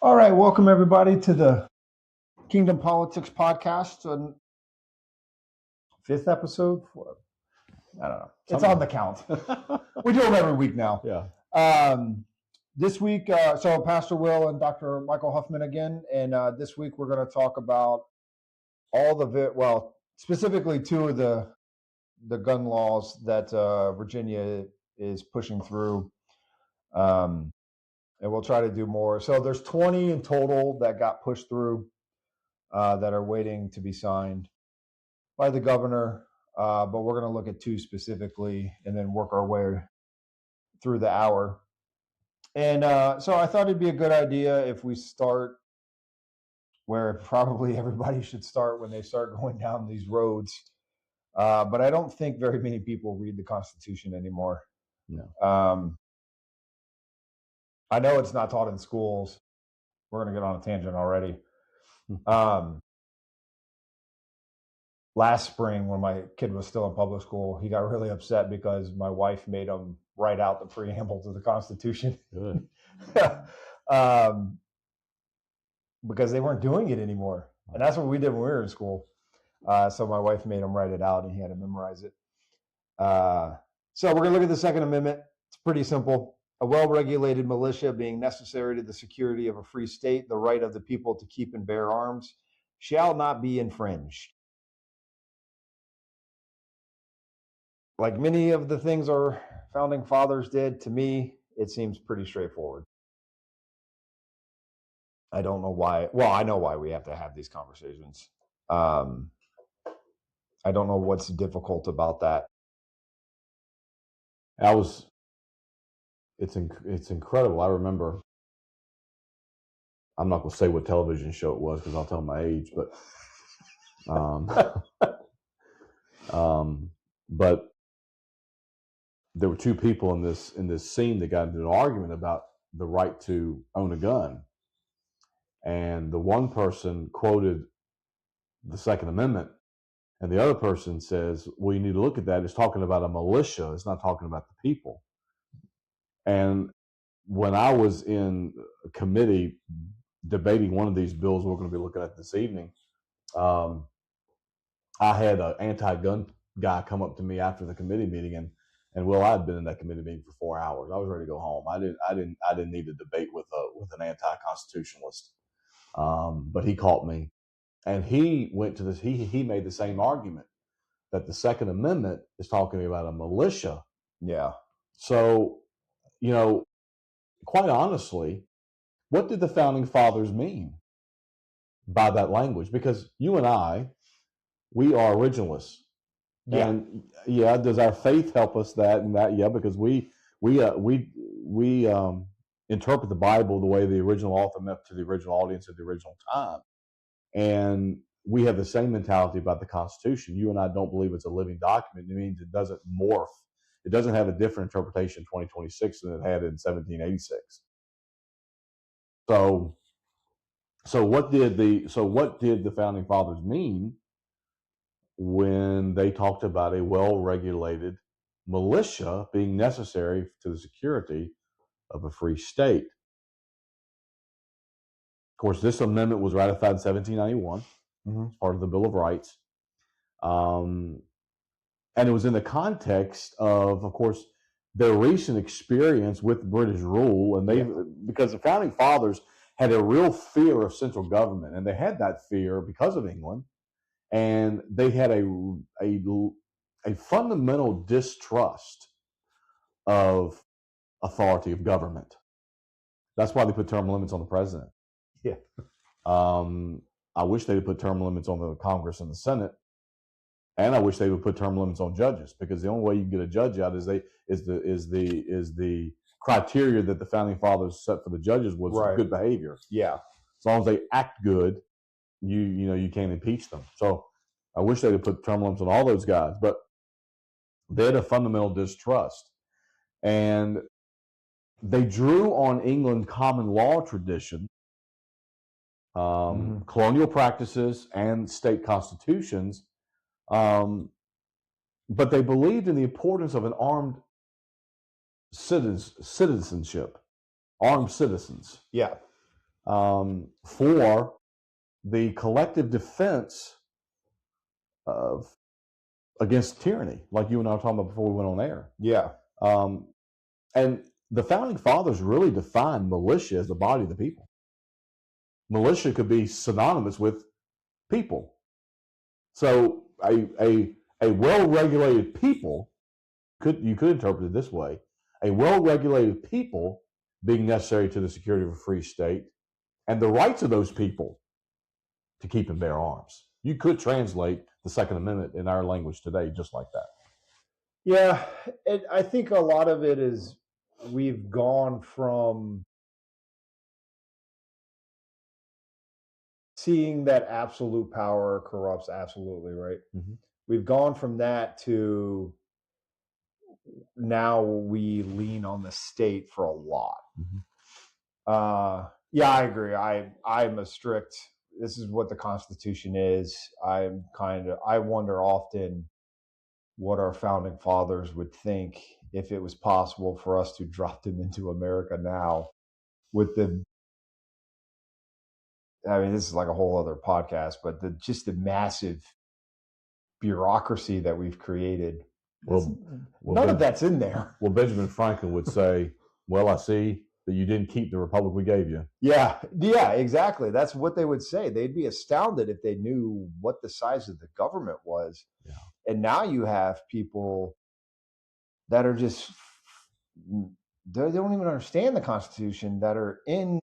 All right, welcome everybody to the Kingdom Politics Podcast. Fifth episode? I don't know. It's on the count. We do them every week now. Yeah. This week, so Pastor Will and Dr. Michael Huffman again, and this week we're going to talk about specifically two of the gun laws that Virginia is pushing through. And we'll try to do more. So there's 20 in total that got pushed through that are waiting to be signed by the governor. But we're going to look at two specifically and then work our way through the hour. And so I thought it'd be a good idea if we start where probably everybody should start when they start going down these roads. But I don't think very many people read the Constitution anymore. No. I know it's not taught in schools. We're going to get on a tangent already. Last spring, when my kid was still in public school, he got really upset because my wife made him write out the preamble to the Constitution. Good. Because they weren't doing it anymore. And that's what we did when we were in school. So my wife made him write it out and he had to memorize it. So we're going to look at the Second Amendment. It's pretty simple. A well-regulated militia being necessary to the security of a free state, the right of the people to keep and bear arms, shall not be infringed. Like many of the things our founding fathers did, to me, it seems pretty straightforward. I don't know why. Well, I know why we have to have these conversations. I don't know what's difficult about that. It's incredible. I remember, I'm not going to say what television show it was because I'll tell my age, but but there were two people in this scene that got into an argument about the right to own a gun. And the one person quoted the Second Amendment, and the other person says, well, you need to look at that. It's talking about a militia. It's not talking about the people. And when I was in a committee debating one of these bills we're going to be looking at this evening, I had an anti-gun guy come up to me after the committee meeting, and Will, I had been in that committee meeting for 4 hours. I was ready to go home. I didn't need to debate with an anti-constitutionalist. But he caught me, and he went to this. He made the same argument that the Second Amendment is talking about a militia. Yeah. So, quite honestly, what did the founding fathers mean by that language? Because you and I, we are originalists. Yeah. And does our faith help us that and that? Yeah, because we interpret the Bible the way the original author meant to the original audience at the original time. And we have the same mentality about the Constitution. You and I don't believe it's a living document. It means it doesn't morph. It doesn't have a different interpretation in 2026 than it had in 1786. So what did the founding fathers mean when they talked about a well-regulated militia being necessary to the security of a free state? Of course, this amendment was ratified in 1791 as part of the Bill of Rights. And it was in the context of course, their recent experience with British rule. And because the founding fathers had a real fear of central government, and they had that fear because of England. And they had a fundamental distrust of authority of government. That's why they put term limits on the president. Yeah. I wish they would put term limits on the Congress and the Senate, and I wish they would put term limits on judges, because the only way you can get a judge out is the criteria that the founding fathers set for the judges was Right. Good behavior. Yeah. As long as they act good, you can't impeach them. So I wish they'd have put term limits on all those guys, but they had a fundamental distrust. And they drew on England common law tradition, colonial practices, and state constitutions. But they believed in the importance of an armed citizenship, armed citizens. Yeah. for the collective defense of against tyranny, like you and I were talking about before we went on air. Yeah. And the founding fathers really defined militia as the body of the people. Militia could be synonymous with people. So a well-regulated people, you could interpret it this way: a well-regulated people being necessary to the security of a free state, and the rights of those people to keep and bear arms. You could translate the Second Amendment in our language today just like that. Yeah, I think a lot of it is we've gone from seeing that absolute power corrupts absolutely, right? Mm-hmm. We've gone from that to now we lean on the state for a lot. Mm-hmm. Yeah, I agree. I'm a strict. This is what the Constitution is. I wonder often what our founding fathers would think if it was possible for us to drop them into America now with the. I mean, this is like a whole other podcast, but just the massive bureaucracy that we've created. None of that's in there. Well, Benjamin Franklin would say, well, I see that you didn't keep the republic we gave you. Yeah, exactly. That's what they would say. They'd be astounded if they knew what the size of the government was. Yeah. And now you have people that are just, they don't even understand the Constitution, that are in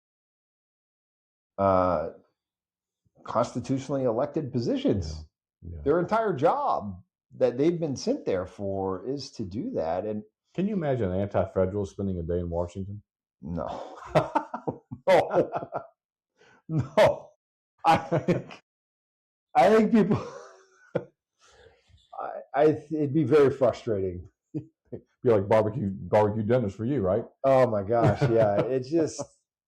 constitutionally elected positions. Yeah. Their entire job that they've been sent there for is to do that. And can you imagine an anti-federalist spending a day in Washington? No. No. I think people. It'd be very frustrating. Be like barbecue dinners for you, right? Oh my gosh, yeah. It's just,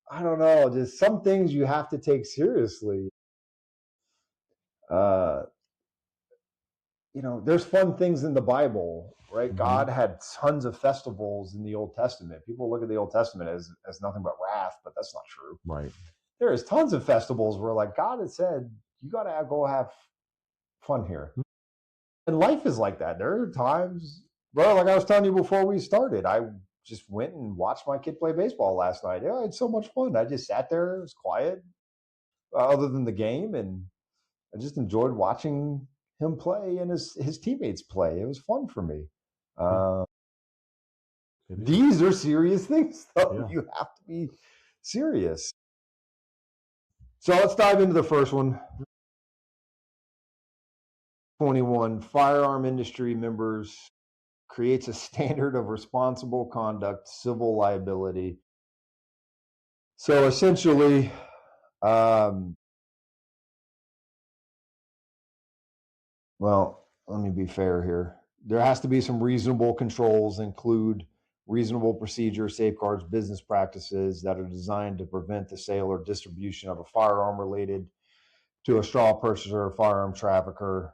I don't know. Just some things you have to take seriously. There's fun things in the Bible, right? Mm-hmm. God had tons of festivals in the Old Testament. People look at the Old Testament as nothing but wrath, but that's not true. Right. There is tons of festivals where, like, God had said, you got to go have fun here. Mm-hmm. And life is like that. There are times, bro, like I was telling you before we started, I just went and watched my kid play baseball last night. Yeah, I had so much fun. I just sat there, it was quiet, other than the game, and I just enjoyed watching him play and his teammates play. It was fun for me. These are serious things, though. Yeah. You have to be serious. So let's dive into the first one. 21, firearm industry members creates a standard of responsible conduct, civil liability. So essentially, well, let me be fair here. There has to be some reasonable controls, include reasonable procedures, safeguards, business practices that are designed to prevent the sale or distribution of a firearm related to a straw purchaser or firearm trafficker.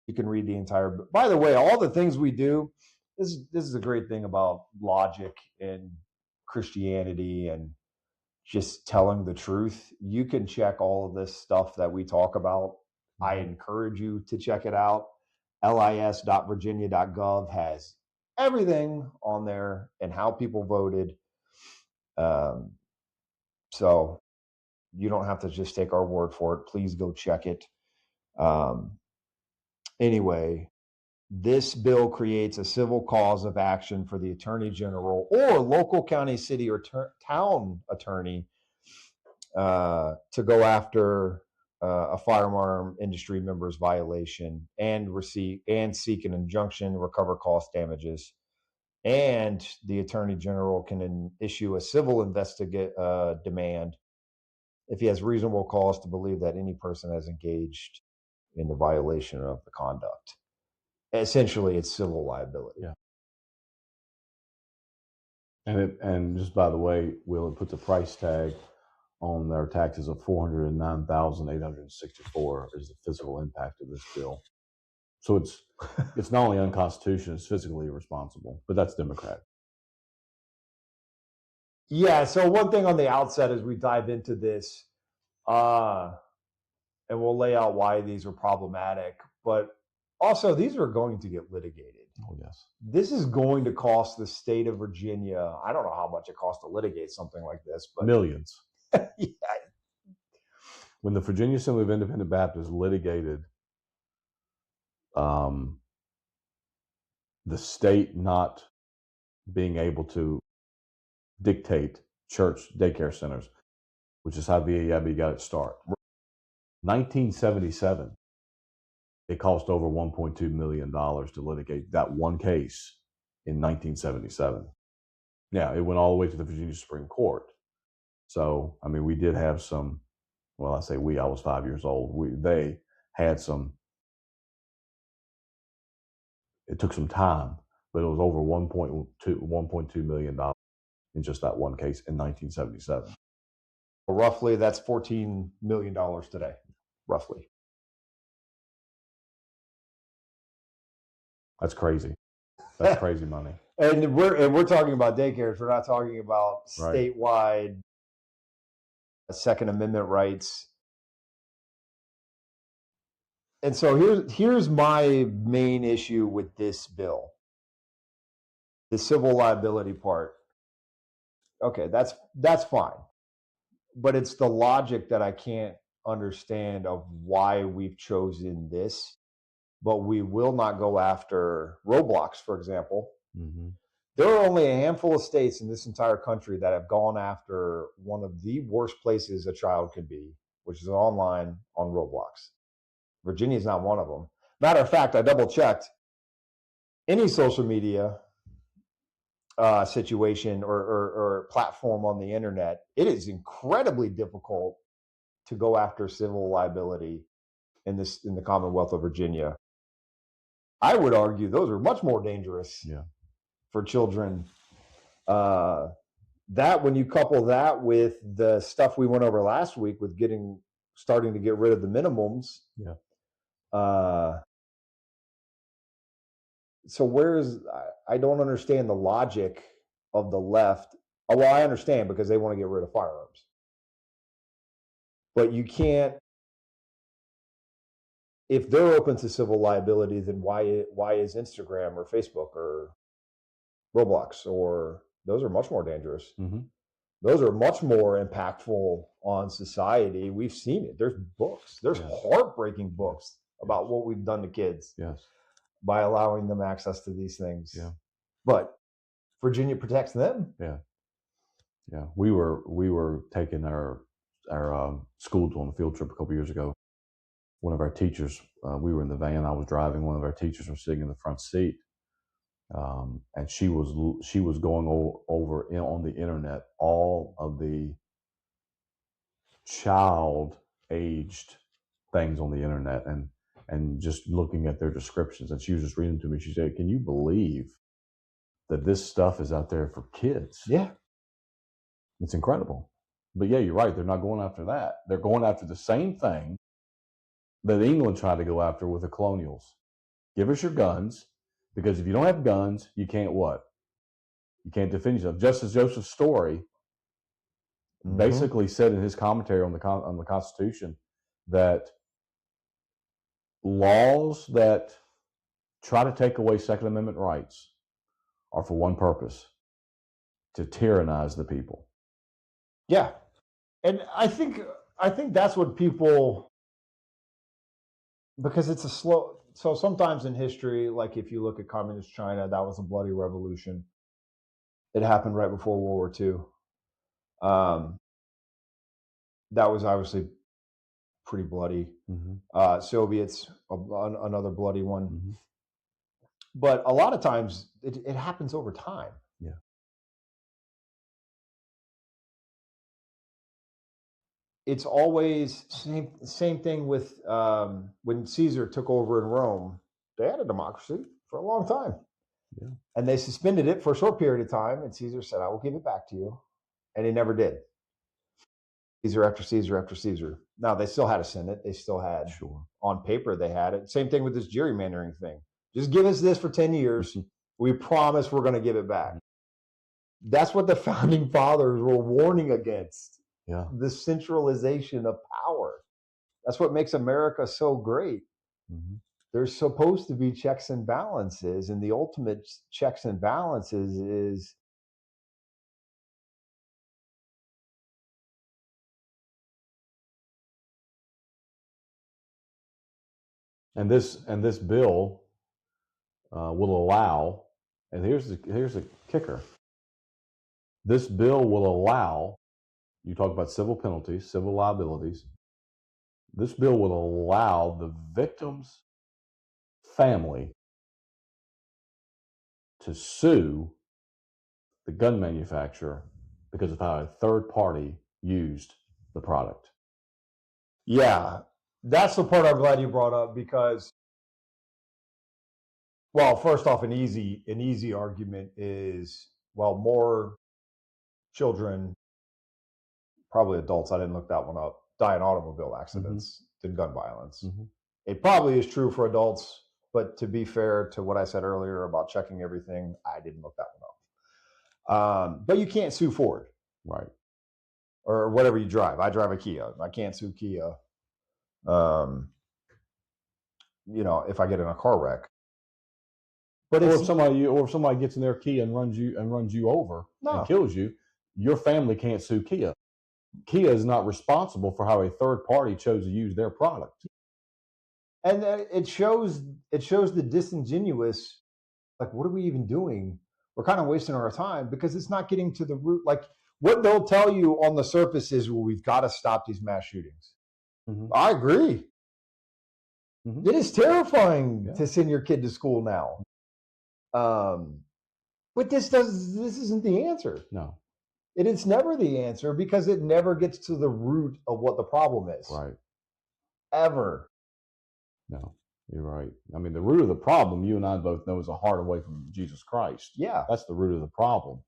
You can read the entire. By the way, all the things we do, this is a great thing about logic and Christianity and just telling the truth. You can check all of this stuff that we talk about. I encourage you to check it out. lis.virginia.gov has everything on there and how people voted. So you don't have to just take our word for it. Please go check it. Anyway, this bill creates a civil cause of action for the attorney general or local county, city, or town attorney to go after a firearm industry member's violation and seek an injunction, recover cost damages, and the attorney general can issue a civil demand if he has reasonable cause to believe that any person has engaged in the violation of the conduct. Essentially, it's civil liability. Yeah. And just by the way, Will, it puts a price tag on their taxes of $409,864 is the physical impact of this bill. So it's not only unconstitutional, it's physically irresponsible, but that's Democratic. Yeah. So one thing on the outset as we dive into this, and we'll lay out why these are problematic, but also these are going to get litigated. Oh, yes. This is going to cost the state of Virginia. I don't know how much it costs to litigate something like this, but Millions. yeah. When the Virginia Assembly of Independent Baptists litigated the state not being able to dictate church daycare centers, which is how VAIB got its start. 1977, it cost over $1.2 million to litigate that one case in 1977. Now, it went all the way to the Virginia Supreme Court. So, I mean, we did have some, well, I say we, I was 5 years old. They had some, it took some time, but it was over $1.2 million in just that one case in 1977. Roughly, that's $14 million today, roughly. That's crazy. That's crazy money. And we're talking about daycares. We're not talking about statewide Second Amendment rights. And so here's my main issue with this bill. The civil liability part. Okay, that's fine. But it's the logic that I can't understand of why we've chosen this. But we will not go after Roblox, for example. Mm-hmm. There are only a handful of states in this entire country that have gone after one of the worst places a child could be, which is online on Roblox. Virginia is not one of them. Matter of fact, I double checked. Any social media situation or platform on the internet, it is incredibly difficult to go after civil liability in the Commonwealth of Virginia. I would argue those are much more dangerous for children. That when you couple that with the stuff we went over last week with starting to get rid of the minimums. So I don't understand the logic of the left. Oh, well, I understand because they want to get rid of firearms. But you can't, if they're open to civil liability, then why is Instagram or Facebook or Roblox those are much more dangerous. Mm-hmm. Those are much more impactful on society. We've seen it. There's books. There's heartbreaking books about what we've done to kids by allowing them access to these things. But Virginia protects them. We were taking our school on a field trip a couple years ago. One of our teachers, we were in the van. I was driving. One of our teachers was sitting in the front seat, and she was going over on the internet all of the child-aged things on the internet and just looking at their descriptions. And she was just reading to me. She said, "Can you believe that this stuff is out there for kids?" Yeah. It's incredible. But yeah, you're right. They're not going after that. They're going after the same thing that England tried to go after with the colonials. Give us your guns, because if you don't have guns, you can't what? You can't defend yourself. Justice Joseph Story basically said in his commentary on the Constitution that laws that try to take away Second Amendment rights are for one purpose: to tyrannize the people. Yeah. And I think that's what people, because it's so sometimes in history, like if you look at communist China, that was a bloody revolution. It happened right before World War II. That was obviously pretty bloody. Mm-hmm. Soviets, another bloody one. Mm-hmm. But a lot of times it happens over time. Yeah. It's always same thing with when Caesar took over in Rome. They had a democracy for a long time. Yeah. And they suspended it for a short period of time, and Caesar said, "I will give it back to you." And he never did. Caesar after Caesar after Caesar. Now, they still had a Senate. They still had, on paper, they had it. Same thing with this gerrymandering thing. Just give us this for 10 years. We promise we're going to give it back. That's what the founding fathers were warning against. Yeah. The centralization of power. That's what makes America so great. Mm-hmm. There's supposed to be checks and balances, and the ultimate checks and balances is and this bill will allow, and here's the kicker. This bill will allow, you talk about civil penalties, civil liabilities. This bill will allow the victim's family to sue the gun manufacturer because of how a third party used the product. Yeah, that's the part I'm glad you brought up because, well, first off, an easy argument is, well, more children, probably adults, I didn't look that one up, die in automobile accidents than gun violence. It probably is true for adults, but to be fair to what I said earlier about checking everything, I didn't look that one up. But you can't sue Ford. Right. Or whatever you drive. I drive a Kia. I can't sue Kia, if I get in a car wreck. But if somebody gets in their Kia and runs you over and kills you, your family can't sue Kia. Kia is not responsible for how a third party chose to use their product. And it shows the disingenuous, like, what are we even doing? We're kind of wasting our time because it's not getting to the root. Like, what they'll tell you on the surface is, well, we've got to stop these mass shootings. I agree. It is terrifying to send your kid to school now. But this isn't the answer. No. It is never the answer because it never gets to the root of what the problem is. Right. Ever. No, you're right. I mean, the root of the problem, you and I both know, is a heart away from Jesus Christ. Yeah. That's the root of the problem.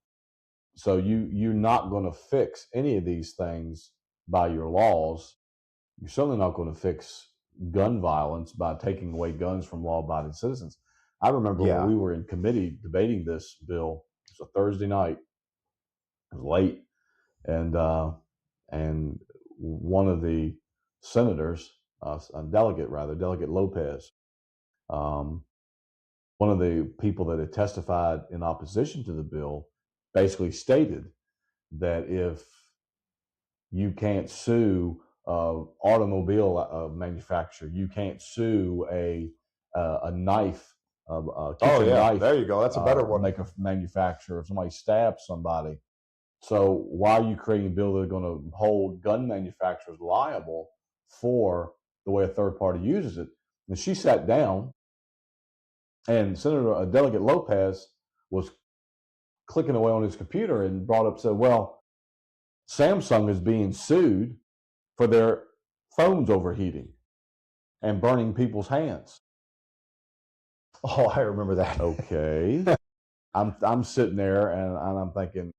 So you're not going to fix any of these things by your laws. You're certainly not going to fix gun violence by taking away guns from law-abiding citizens. I remember when we were in committee debating this bill. It was a Thursday night. It was late, and one of the senators, Delegate Lopez, one of the people that had testified in opposition to the bill, basically stated that if you can't sue automobile manufacturer, you can't sue a knife. Kitchen knife. There you go. That's a better one. Make a manufacturer. If somebody stabs somebody. So why are you creating a bill that are going to hold gun manufacturers liable for the way a third party uses it? And she sat down, and Delegate Lopez was clicking away on his computer and said, well, Samsung is being sued for their phones overheating and burning people's hands. Oh, I remember that. Okay. I'm sitting there and I'm thinking,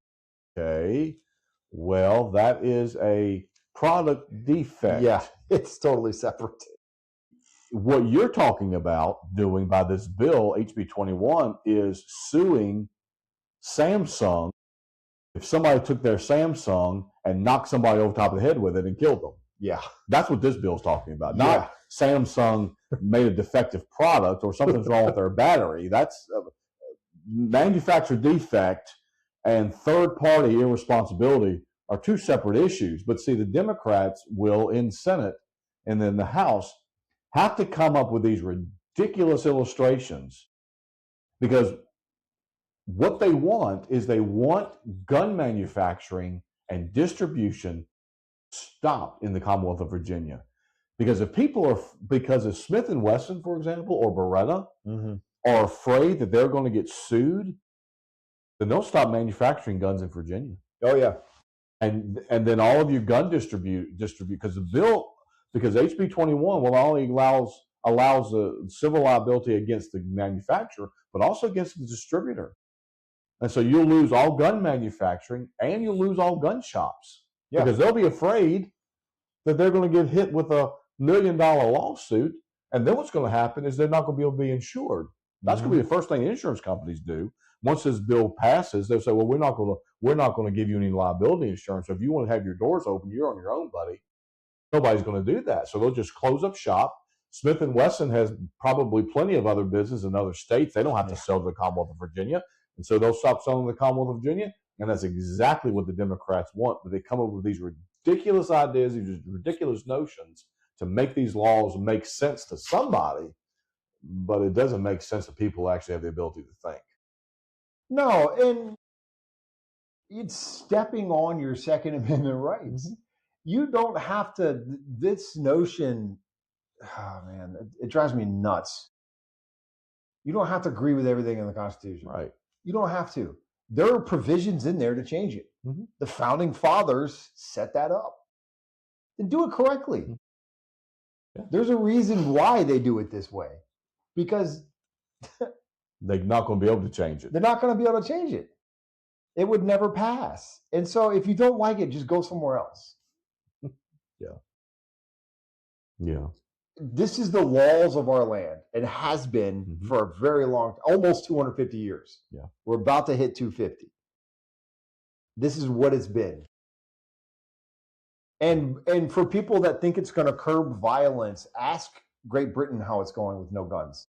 okay, well, that is a product defect. Yeah, it's totally separate. What you're talking about doing by this bill, HB21, is suing Samsung if somebody took their Samsung and knocked somebody over top of the head with it and killed them. Yeah. That's what this bill's talking about. Not Samsung made a defective product or something's wrong with their battery. That's manufacturer defect and third-party irresponsibility are two separate issues. But see, the Democrats will, in Senate and then the House, have to come up with these ridiculous illustrations because what they want is they want gun manufacturing and distribution stopped in the Commonwealth of Virginia. Because if Smith & Wesson, for example, or Beretta are afraid that they're going to get sued, then they'll stop manufacturing guns in Virginia. Oh, yeah. And then all of your gun distribute because HB21 will only allows civil liability against the manufacturer, but also against the distributor. And so you'll lose all gun manufacturing and you'll lose all gun shops because they'll be afraid that they're going to get hit with $1 million lawsuit. And then what's going to happen is they're not going to be able to be insured. That's going to be the first thing insurance companies do. Once this bill passes, they'll say, "Well, we're not going to give you any liability insurance. So if you want to have your doors open, you're on your own, buddy." Nobody's going to do that, so they'll just close up shop. Smith & Wesson has probably plenty of other business in other states. They don't have to sell to the Commonwealth of Virginia, and so they'll stop selling to the Commonwealth of Virginia. And that's exactly what the Democrats want. But they come up with these ridiculous ideas, these ridiculous notions to make these laws make sense to somebody, but it doesn't make sense to people who actually have the ability to think. No, and it's stepping on your Second Amendment rights. You don't have to. This notion, oh man, it drives me nuts. You don't have to agree with everything in the Constitution. Right. You don't have to. There are provisions in there to change it. The founding fathers set that up. Then do it correctly. There's a reason why they do it this way, because they're not going to be able to change it. They're not going to be able to change it. It would never pass. And so if you don't like it, just go somewhere else. Yeah. This is the laws of our land. It has been for a very long, almost 250 years. Yeah. We're about to hit 250. This is what it's been. And for people that think it's going to curb violence, ask Great Britain how it's going with no guns.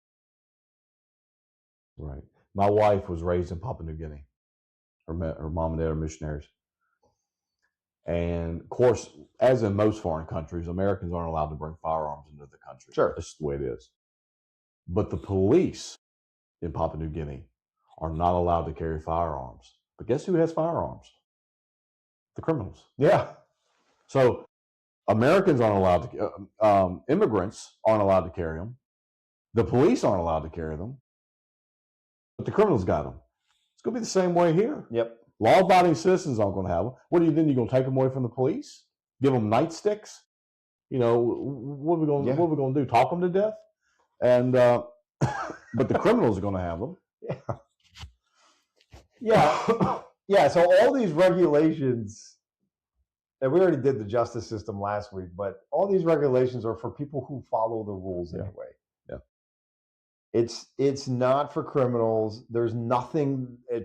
Right. My wife was raised in Papua New Guinea. Her mom and dad are missionaries. And of course, as in most foreign countries, Americans aren't allowed to bring firearms into the country. Sure. That's the way it is. But the police in Papua New Guinea are not allowed to carry firearms. But guess who has firearms? The criminals. Yeah. So Americans aren't allowed to, immigrants aren't allowed to carry them. The police aren't allowed to carry them. But the criminals got them. It's going to be the same way here. Yep. Law-abiding citizens aren't going to have them. What do you think? You're going to take them away from the police? Give them nightsticks? You know, what are we going to do? Talk them to death? And but the criminals are going to have them. Yeah. So all these regulations, and we already did the justice system last week, but all these regulations are for people who follow the rules anyway. Yeah. It's not for criminals. There's nothing. As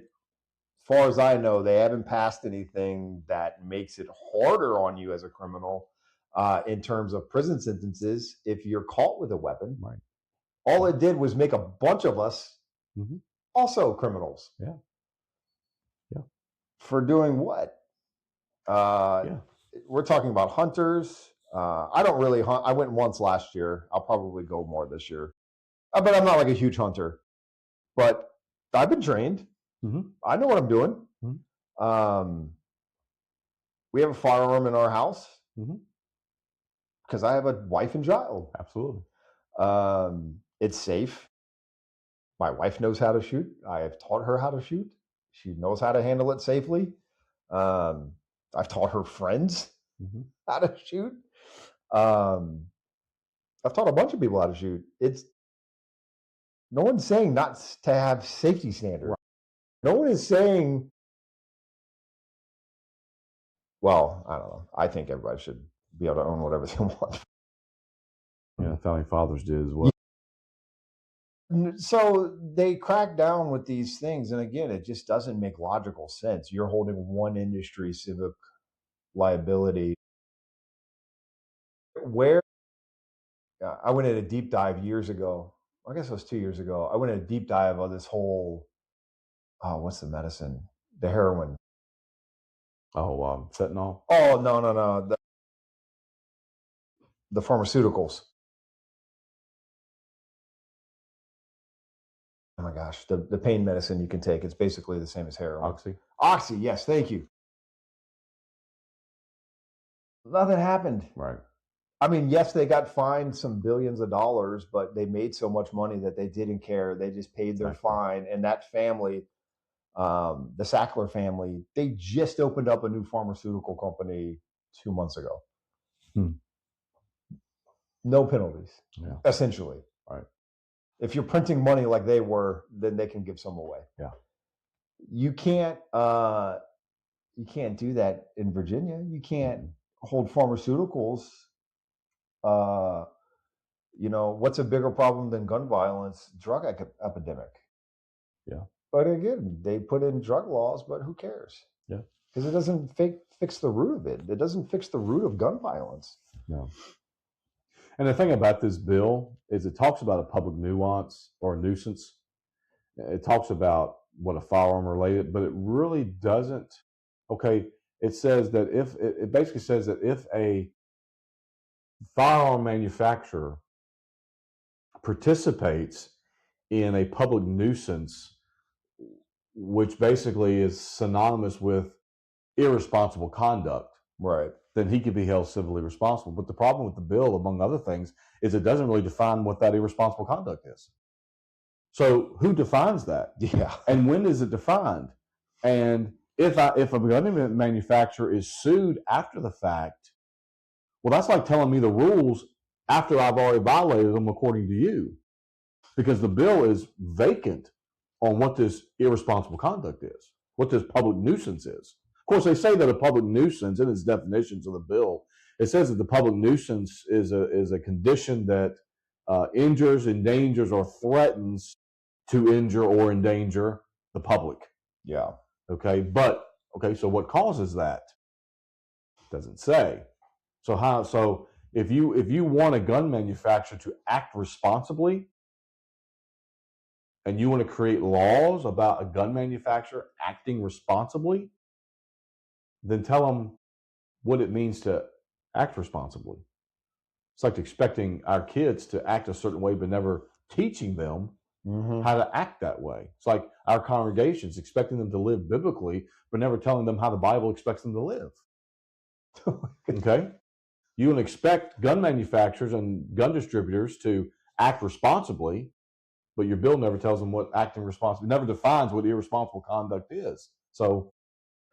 far as I know, they haven't passed anything that makes it harder on you as a criminal in terms of prison sentences if you're caught with a weapon. Right. All it did was make a bunch of us also criminals. Yeah. Yeah. For doing what? We're talking about hunters. I don't really hunt. I went once last year. I'll probably go more this year. But I'm not like a huge hunter. But I've been trained. I know what I'm doing. We have a firearm in our house because I have a wife and child. Absolutely. It's safe. My wife knows how to shoot. I have taught her how to shoot. She knows how to handle it safely. I've taught her friends how to shoot. I've taught a bunch of people how to shoot. No one's saying not to have safety standards. No one is saying, well, I don't know. I think everybody should be able to own whatever they want. Yeah, founding fathers did as well. So they crack down with these things. And again, it just doesn't make logical sense. You're holding one industry civic liability. Where I went in a deep dive years ago. I guess it was 2 years ago. I went in a deep dive of this whole, what's the medicine? The heroin. Oh, fentanyl? Oh, no. The pharmaceuticals. Oh my gosh, the pain medicine you can take. It's basically the same as heroin. Oxy, yes, thank you. Nothing happened. Right. I mean, yes, they got fined some billions of dollars, but they made so much money that they didn't care. They just paid their fine. And that family, the Sackler family, they just opened up a new pharmaceutical company 2 months ago. No penalties, essentially. Right. If you're printing money like they were, then they can give some away. Yeah. You can't do that in Virginia. You can't hold pharmaceuticals what's a bigger problem than gun violence? Drug epidemic. Yeah. But again, they put in drug laws, but who cares? Yeah. Because it doesn't fix the root of it. It doesn't fix the root of gun violence. No. And the thing about this bill is it talks about a public nuance or a nuisance. It talks about what a firearm related, but it really doesn't. Okay, it says that it basically says that if a firearm manufacturer participates in a public nuisance, which basically is synonymous with irresponsible conduct, right, then he could be held civilly responsible. But the problem with the bill, among other things, is it doesn't really define what that irresponsible conduct is. So who defines that? Yeah. And when is it defined? And if a gun manufacturer is sued after the fact, well, that's like telling me the rules after I've already violated them according to you, because the bill is vacant on what this irresponsible conduct is, what this public nuisance is. Of course, they say that a public nuisance, in its definitions of the bill, it says that the public nuisance is a condition that injures, endangers, or threatens to injure or endanger the public. Yeah. Okay, so what causes that? Doesn't say. So if you want a gun manufacturer to act responsibly, and you want to create laws about a gun manufacturer acting responsibly, then tell them what it means to act responsibly. It's like expecting our kids to act a certain way, but never teaching them how to act that way. It's like our congregations expecting them to live biblically, but never telling them how the Bible expects them to live. Okay? You would expect gun manufacturers and gun distributors to act responsibly, but your bill never tells them what acting responsibly, never defines what irresponsible conduct is. So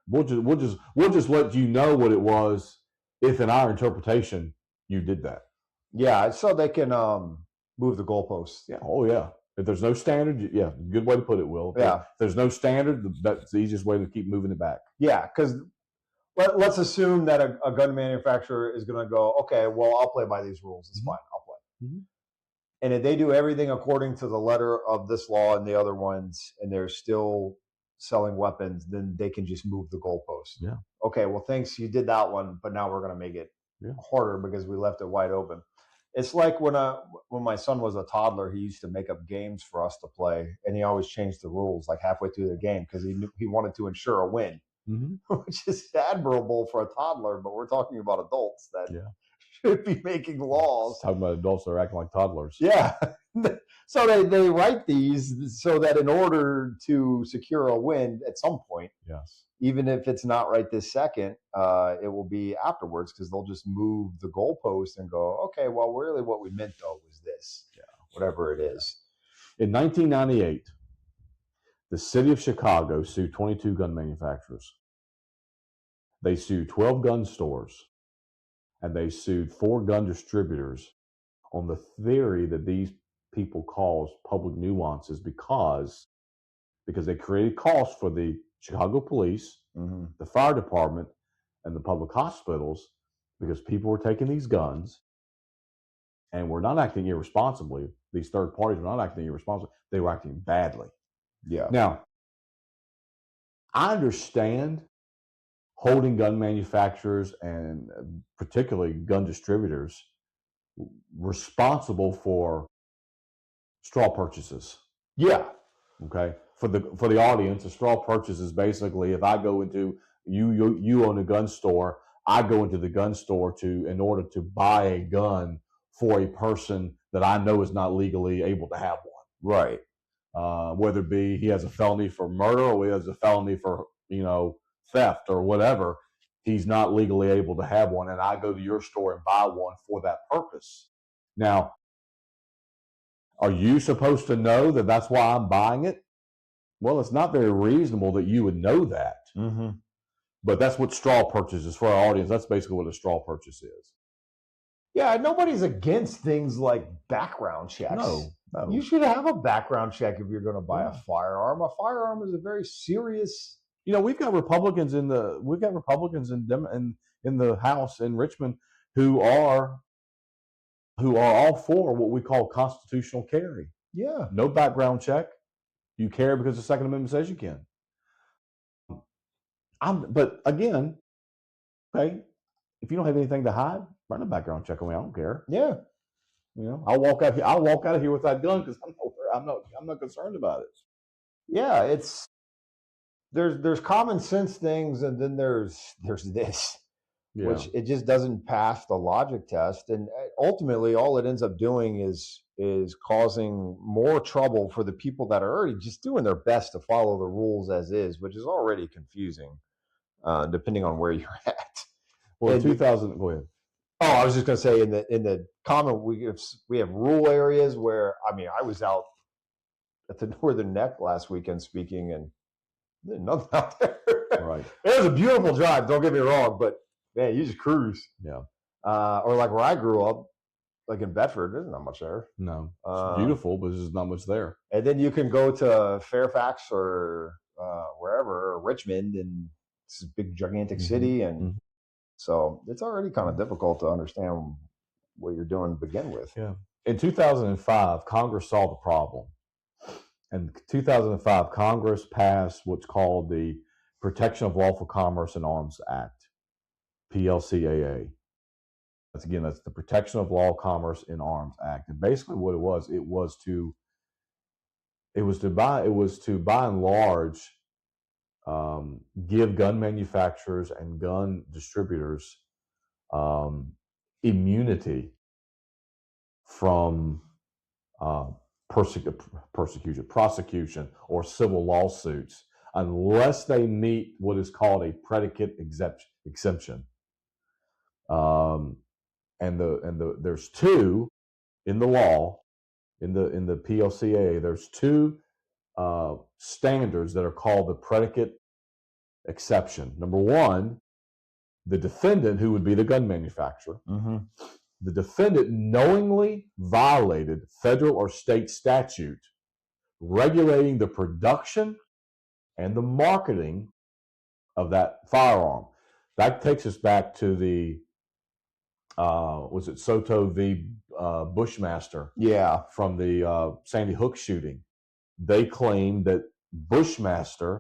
we'll just let you know what it was if, in our interpretation, you did that. Yeah, so they can move the goalposts. Yeah. Oh, yeah. If there's no standard, yeah, good way to put it, Will. Yeah. If there's no standard, that's the easiest way to keep moving it back. Yeah, because let's assume that a gun manufacturer is going to go, okay, well, I'll play by these rules. It's fine. I'll play. And if they do everything according to the letter of this law and the other ones, and they're still selling weapons, then they can just move the goalposts. Yeah. Okay, well, thanks, you did that one, but now we're going to make it harder because we left it wide open. It's like when my son was a toddler, he used to make up games for us to play, and he always changed the rules like halfway through the game because he wanted to ensure a win, which is admirable for a toddler. But we're talking about adults that should be making laws. Talking about adults that are acting like toddlers. Yeah. So they write these so that in order to secure a win at some point, even if it's not right this second, it will be afterwards because they'll just move the goalpost and go, okay, well, really what we meant though was this, whatever it is. In 1998, the city of Chicago sued 22 gun manufacturers. They sued 12 gun stores, and they sued 4 gun distributors on the theory that these people caused public nuances because they created costs for the Chicago police, the fire department, and the public hospitals because people were taking these guns and were not acting irresponsibly. These third parties were not acting irresponsibly. They were acting badly. Yeah. Now, I understand holding gun manufacturers and particularly gun distributors responsible for straw purchases. Yeah. Okay. For the audience, a straw purchase is basically if I go into you own a gun store, I go into the gun store in order to buy a gun for a person that I know is not legally able to have one. Right. Whether it be he has a felony for murder or he has a felony for theft or whatever, he's not legally able to have one, and I go to your store and buy one for that purpose. Now, are you supposed to know that that's why I'm buying it? Well, it's not very reasonable that you would know that. But that's what straw purchase is for our audience. That's basically what a straw purchase is. Yeah, nobody's against things like background checks. No. You should have a background check if you're going to buy a firearm. A firearm is a very serious. We've got Republicans in the House in Richmond who are who are all for what we call constitutional carry. Yeah. No background check. You carry because the Second Amendment says you can. But again, okay, if you don't have anything to hide, run a background check on me. I don't care. Yeah. I'll walk out here. I'll walk out of here with that gun because I'm not concerned about it. Yeah. There's common sense things, and then there's this, which it just doesn't pass the logic test, and ultimately all it ends up doing is causing more trouble for the people that are already just doing their best to follow the rules as is, which is already confusing, depending on where you're at. Well, in 2000, go ahead. Oh, I was just going to say, in the common, we have rural areas where, I mean, I was out at the Northern Neck last weekend speaking, and there's nothing out there. Right. It was a beautiful drive, don't get me wrong, but man, you just cruise. Yeah. Or like where I grew up, like in Bedford, there's not much there. No, it's beautiful, but there's just not much there. And then you can go to Fairfax or wherever, or Richmond, and it's a big, gigantic city, and so it's already kind of difficult to understand what you're doing to begin with. Yeah. In 2005, Congress saw the problem. In 2005, Congress passed what's called the Protection of Lawful Commerce in Arms Act, PLCAA. That's the Protection of Law Commerce in Arms Act. And basically what it was to by and large give gun manufacturers and gun distributors immunity from prosecution, or civil lawsuits unless they meet what is called a predicate exemption. There's two in the law, in the PLCAA. There's two standards that are called the predicate exception. Number one, the defendant, who would be the gun manufacturer, the defendant knowingly violated federal or state statute regulating the production and the marketing of that firearm. That takes us back to the was it Soto v. Bushmaster? Yeah, from the Sandy Hook shooting. They claimed that Bushmaster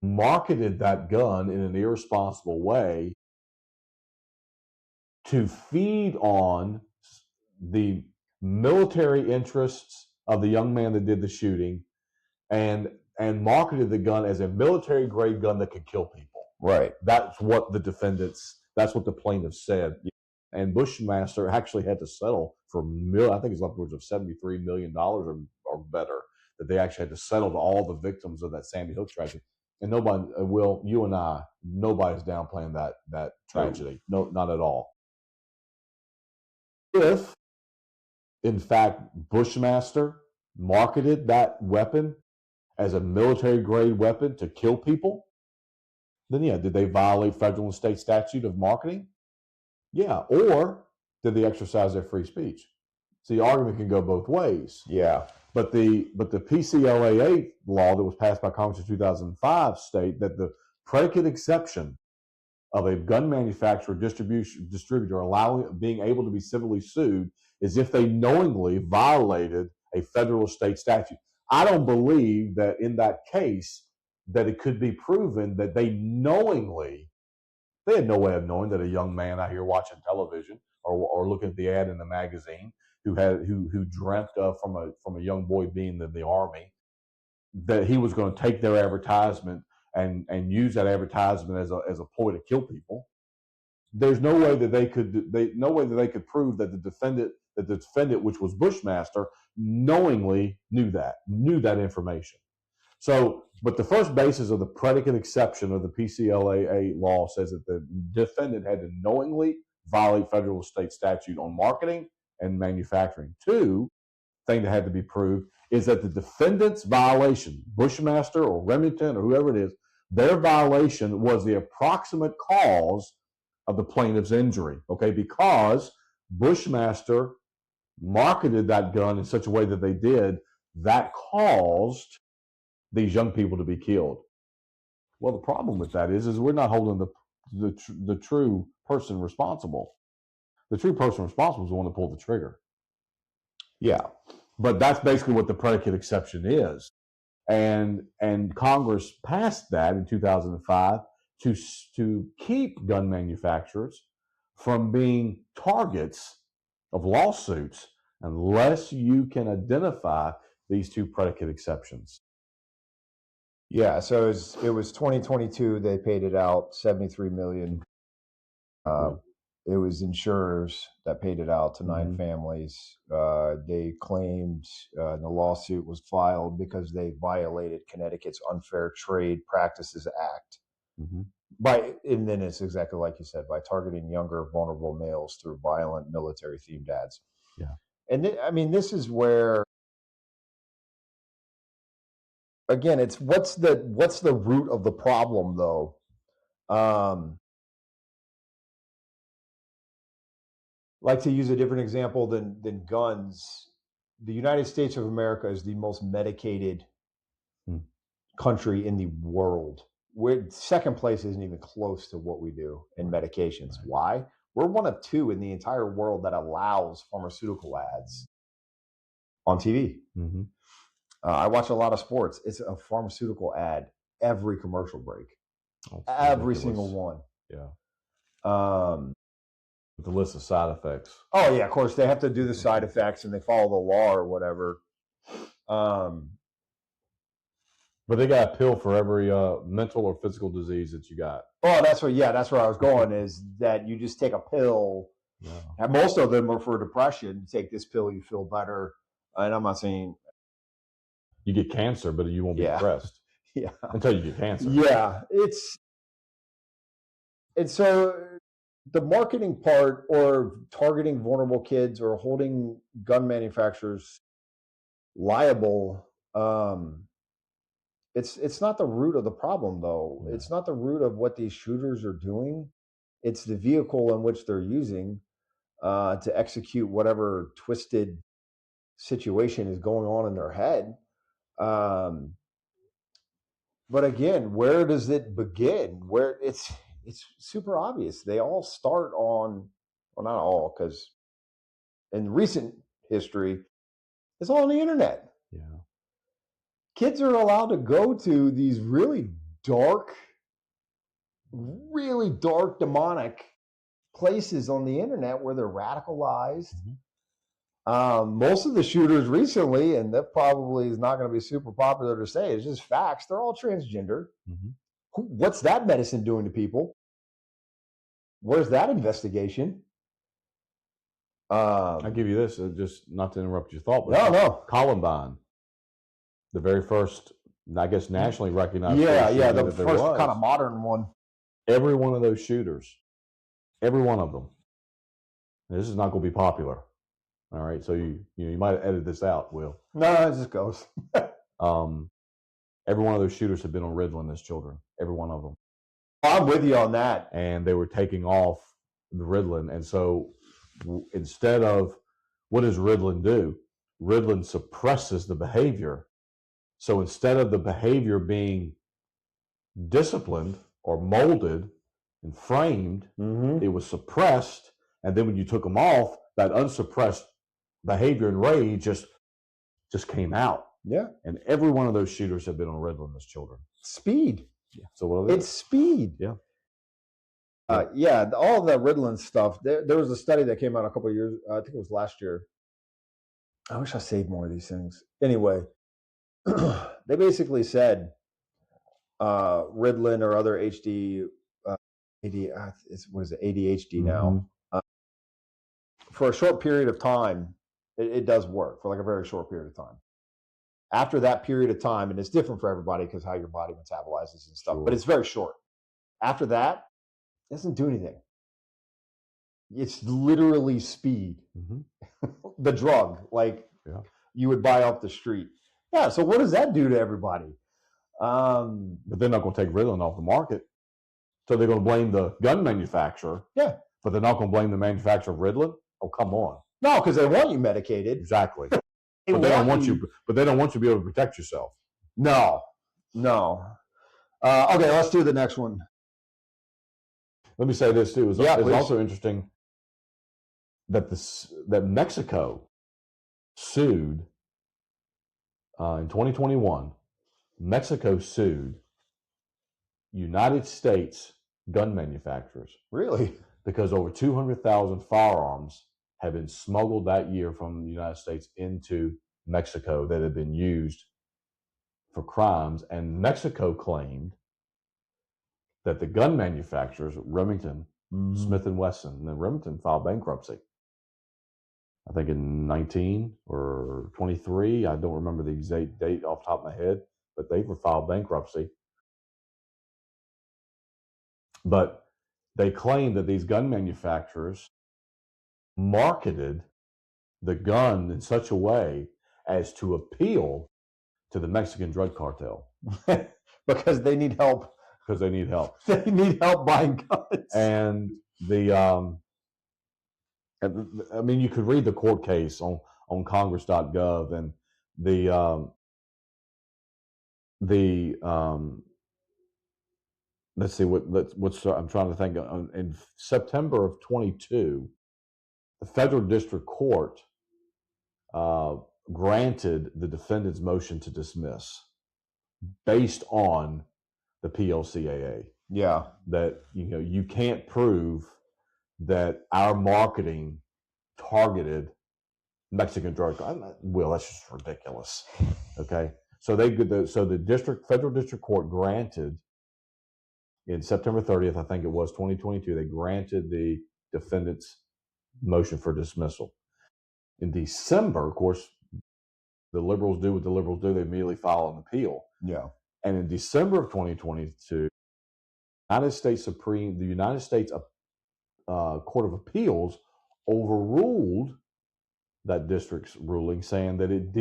marketed that gun in an irresponsible way to feed on the military interests of the young man that did the shooting, and marketed the gun as a military grade gun that could kill people. Right. That's what the plaintiffs said. And Bushmaster actually had to settle for I think it's upwards of $73 million or better, that they actually had to settle to all the victims of that Sandy Hook tragedy. And nobody, Will, you and I, nobody's downplaying that tragedy. No, not at all. If, in fact, Bushmaster marketed that weapon as a military-grade weapon to kill people, then yeah, did they violate federal and state statute of marketing? Yeah, or did they exercise their free speech? See, the argument can go both ways. Yeah. But the PCLAA law that was passed by Congress in 2005 state that the predicate exception of a gun manufacturer distributor being able to be civilly sued is if they knowingly violated a federal or state statute. I don't believe that in that case that it could be proven that they had no way of knowing that a young man out here watching television or looking at the ad in the magazine who dreamt from a young boy being in the Army, that he was going to take their advertisement and use that advertisement as a ploy to kill people. There's no way that they could prove that the defendant, which was Bushmaster, knowingly knew that information. So, but the first basis of the predicate exception of the PCLAA law says that the defendant had to knowingly violate federal or state statute on marketing and manufacturing. Two thing that had to be proved is that the defendant's violation, Bushmaster or Remington or whoever it is, their violation was the approximate cause of the plaintiff's injury, okay? Because Bushmaster marketed that gun in such a way that they did, that caused these young people to be killed. Well, the problem with that is we're not holding the true person responsible. The true person responsible is the one that pulled the trigger. Yeah. But that's basically what the predicate exception is. And Congress passed that in 2005 to keep gun manufacturers from being targets of lawsuits unless you can identify these two predicate exceptions. Yeah, so it was 2022. They paid it out, 73 million. It was insurers that paid it out to 9 families. They claimed the lawsuit was filed because they violated Connecticut's Unfair Trade Practices Act. And then it's exactly like you said, by targeting younger, vulnerable males through violent military-themed ads. Yeah. And I mean, this is where, again, it's what's the root of the problem, though. Like to use a different example than guns. The United States of America is the most medicated country in the world. We're second place isn't even close to what we do in medications. Why? We're one of 2 in the entire world that allows pharmaceutical ads on TV. I watch a lot of sports. It's a pharmaceutical ad every commercial break, every single one. Yeah. With the list of side effects. Oh yeah, of course they have to do the side effects and they follow the law or whatever. But they got a pill for every mental or physical disease that you got. Oh, that's where I was going, is that you just take a pill. Yeah. And most of them are for depression. Take this pill, you feel better. And I'm not saying you get cancer, but you won't be depressed. Yeah. Until you get cancer. Yeah. And so the marketing part, or targeting vulnerable kids, or holding gun manufacturers liable, it's not the root of the problem, though. Yeah. It's not the root of what these shooters are doing. It's the vehicle in which they're using to execute whatever twisted situation is going on in their head. But again, where does it begin? Where it's super obvious. They all start on, well, not all, because in recent history, it's all on the internet. Yeah. Kids are allowed to go to these really dark, demonic places on the internet where they're radicalized. Most of the shooters recently, and that probably is not going to be super popular to say, it's just facts, they're all transgender. What's that medicine doing to people? Where's that investigation? I'll give you this, just not to interrupt your thought, but no. Columbine, the very first, I guess, nationally recognized. The first kind of modern one. Every one of those shooters, every one of them. This is not going to be popular. All right, so you might edit this out, Will. No, it just goes. Every one of those shooters have been on Ritalin as children. Every one of them. I'm with you on that. And they were taking off the Ritalin, and so instead of, what does Ritalin do? Ritalin suppresses the behavior. So instead of the behavior being disciplined or molded and framed, it was suppressed, and then when you took them off, that unsuppressed behavior and rage just came out. Yeah. And every one of those shooters have been on Ritalin as children. Speed. Yeah. So what are it's speed. Yeah. All the Ritalin stuff. There was a study that came out a couple of years, I think it was last year. I wish I saved more of these things. Anyway, they basically said Ritalin or other ADHD now. For a short period of time, it does work, for like a very short period of time. After that period of time, and it's different for everybody because how your body metabolizes and stuff, but it's very short. After that, it doesn't do anything. It's literally speed. The drug, like you would buy off the street. Yeah, so what does that do to everybody? But they're not going to take Ritalin off the market. So they're going to blame the gun manufacturer. Yeah. But they're not going to blame the manufacturer of Ritalin? Oh, come on. No, because they want you medicated. Exactly. But they don't want you to be able to protect yourself. No. Okay, let's do the next one. Let me say this too. It's also interesting that Mexico sued in 2021. Mexico sued United States gun manufacturers. Really? Because over 200,000 firearms have been smuggled that year from the United States into Mexico that have been used for crimes. And Mexico claimed that the gun manufacturers, Remington, Smith & Wesson, and then Remington filed bankruptcy. I think in 19 or 23, I don't remember the exact date off the top of my head, but they were filed bankruptcy. But they claimed that these gun manufacturers marketed the gun in such a way as to appeal to the Mexican drug cartel. Because they need help. Because they need help. They need help buying guns. And I mean, you could read the court case on Congress.gov, and let's see what's I'm trying to think. In September of 22, the federal district court granted the defendant's motion to dismiss based on the PLCAA. Yeah, that you can't prove that our marketing targeted Mexican drug. Well, that's just ridiculous. Okay, so the federal district court granted in September 30th, I think it was 2022. They granted the defendant's motion for dismissal. In December, of course, the liberals do what the liberals do. They immediately file an appeal. Yeah, and in December of 2022, the United States Court of Appeals overruled that district's ruling, saying that it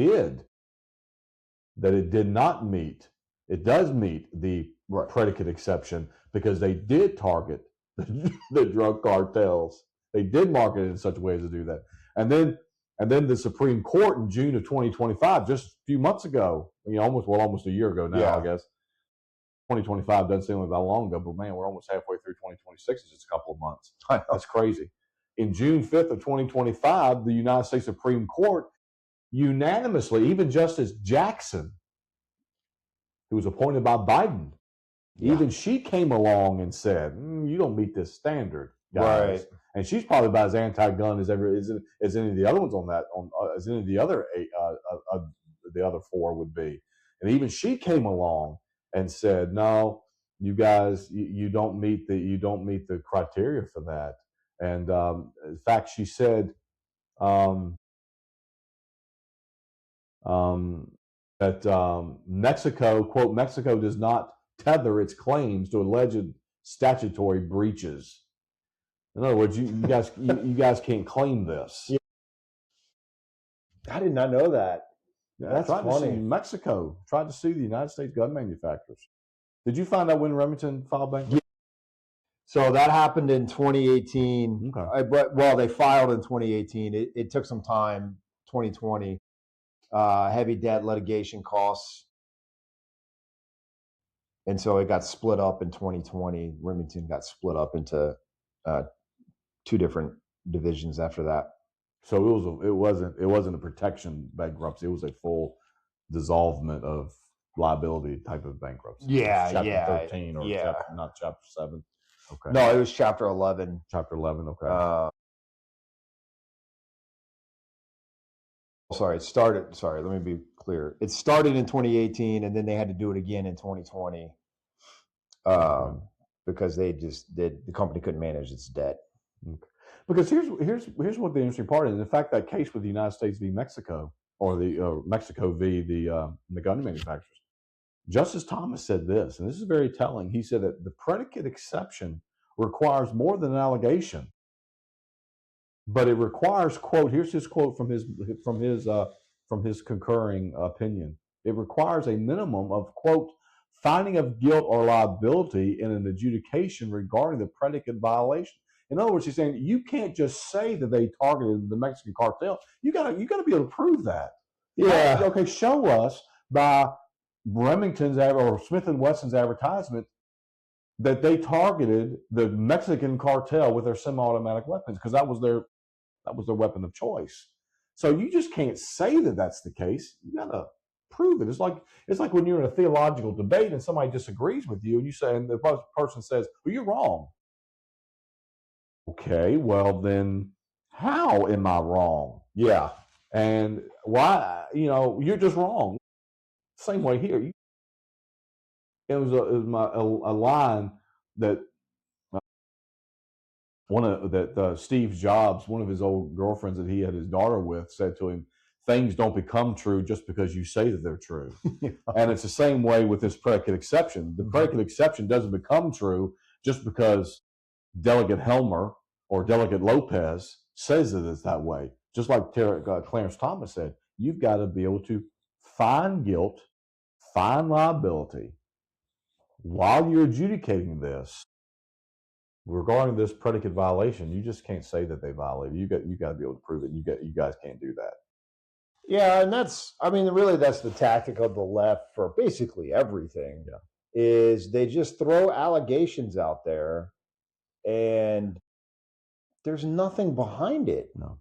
does meet the predicate exception, because they did target the drug cartels. They did market it in such ways to do that. And then the Supreme Court in June of 2025, just a few months ago, almost a year ago now, I guess. 2025 doesn't seem like that long ago, but man, we're almost halfway through 2026. It's just a couple of months. That's crazy. In June 5th of 2025, the United States Supreme Court unanimously, even Justice Jackson, who was appointed by Biden, even she came along and said, you don't meet this standard, guys. Right. And she's probably about as anti-gun as any of the other ones as any of the other the other four would be. And even she came along and said, no, you guys, you don't meet the criteria for that. And in fact, she said that Mexico, quote, Mexico does not tether its claims to alleged statutory breaches. In other words, you guys can't claim this. Yeah. I did not know that. That's funny. Mexico tried to sue the United States gun manufacturers. Did you find out when Remington filed bankruptcy? Yeah. So that happened in 2018. Okay. They filed in 2018. It took some time, 2020. Heavy debt, litigation costs. And so it got split up in 2020. Remington got split up into two different divisions after that. So it wasn't a protection bankruptcy. It was a full dissolvement of liability type of bankruptcy. Yeah, Chapter 13 or not Chapter 7. Okay. No, it was Chapter 11. Chapter 11. Okay. Sorry, let me be clear. It started in 2018, and then they had to do it again in 2020 because the company couldn't manage its debt. Okay. Because here's what the interesting part is. In fact, that case with the United States v. Mexico, or the Mexico v. the gun manufacturers, Justice Thomas said this, and this is very telling. He said that the predicate exception requires more than an allegation, but it requires, quote, here's his quote from his concurring opinion. It requires a minimum of, quote, finding of guilt or liability in an adjudication regarding the predicate violation. In other words, he's saying you can't just say that they targeted the Mexican cartel. You gotta be able to prove that. Yeah. Okay, show us by Remington's or Smith & Wesson's advertisement that they targeted the Mexican cartel with their semi-automatic weapons, because that was their weapon of choice. So you just can't say that that's the case. You got to prove it. It's like when you're in a theological debate and somebody disagrees with you, and you say, and the person says, "Well, you're wrong." Okay, well then, how am I wrong? Yeah. And why? You're just wrong. Same way here. It was a line that Steve Jobs, one of his old girlfriends that he had his daughter with, said to him, "Things don't become true just because you say that they're true." And it's the same way with this predicate exception. The predicate exception doesn't become true just because Delegate Helmer or Delegate Lopez says that it's that way. Just like Clarence Thomas said, you've got to be able to find guilt, find liability while you're adjudicating this. Regarding this predicate violation, you just can't say that they violated. You got to be able to prove it. You guys can't do that. Yeah, and that's the tactic of the left for basically everything. Yeah. Is they just throw allegations out there and there's nothing behind it. No.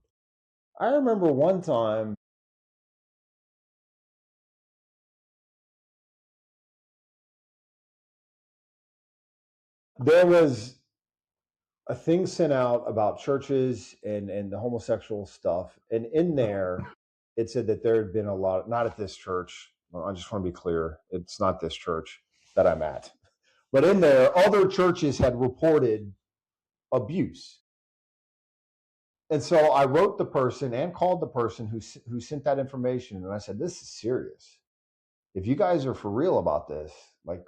I remember one time there was a thing sent out about churches and the homosexual stuff, and in there it said that there had been a lot, not at this church. I just want to be clear, it's not this church that I'm at, but in there other churches had reported abuse. And so I wrote the person and called the person who sent that information, and I said, "This is serious. If you guys are for real about this, like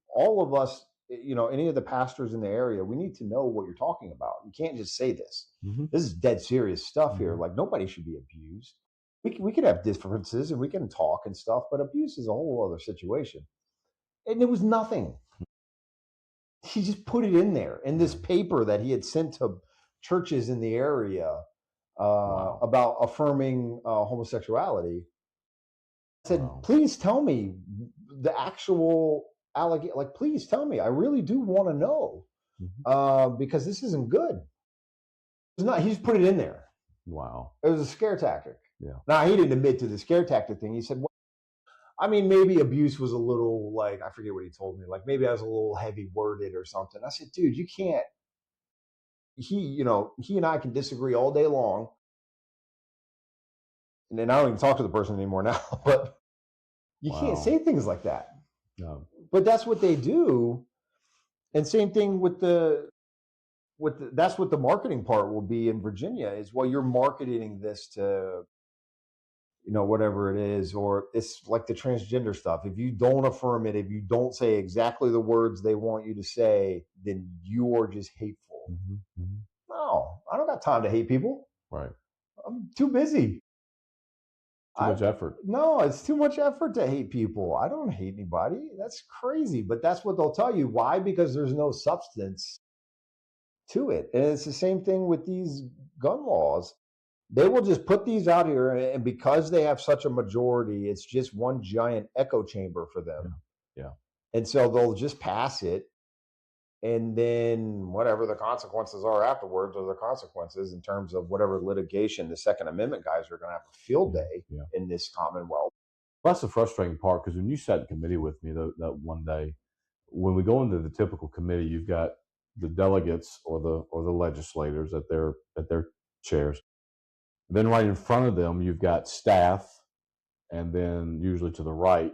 all of us, any of the pastors in the area, we need to know what you're talking about. You can't just say this. Mm-hmm. This is dead serious stuff Mm-hmm. here. Like nobody should be abused. We could have differences and we can talk and stuff, but abuse is a whole other situation." And it was nothing. He just put it in there in this paper that he had sent to churches in the area about affirming homosexuality. I said, "Please tell me the actual allegation. Like, please tell me. I really do want to know because this isn't good." It's not. He just put it in there. Wow. It was a scare tactic. Yeah. Now he didn't admit to the scare tactic thing. He said, "Well, I mean, maybe abuse was a little like I forget what he told me. Like maybe I was a little heavy worded or something." I said, "Dude, you can't." He and I can disagree all day long, and then I don't even talk to the person anymore now. But you can't say things like that. No. But that's what they do. And same thing with that's what the marketing part will be in Virginia is, well, you're marketing this to, whatever it is, or it's like the transgender stuff. If you don't affirm it, if you don't say exactly the words they want you to say, then you're just hateful. Mm-hmm. Mm-hmm. No, I don't got time to hate people. Right. I'm too busy. Too much effort. No, it's too much effort to hate people. I don't hate anybody. That's crazy. But that's what they'll tell you. Why? Because there's no substance to it. And it's the same thing with these gun laws. They will just put these out here, and because they have such a majority, it's just one giant echo chamber for them. Yeah. And so they'll just pass it. And then whatever the consequences are afterwards are the consequences in terms of whatever litigation the Second Amendment guys are going to have a field day in this Commonwealth. That's the frustrating part, because when you sat in committee with me that one day, when we go into the typical committee, you've got the delegates or the legislators at their chairs. Then right in front of them, you've got staff, and then usually to the right,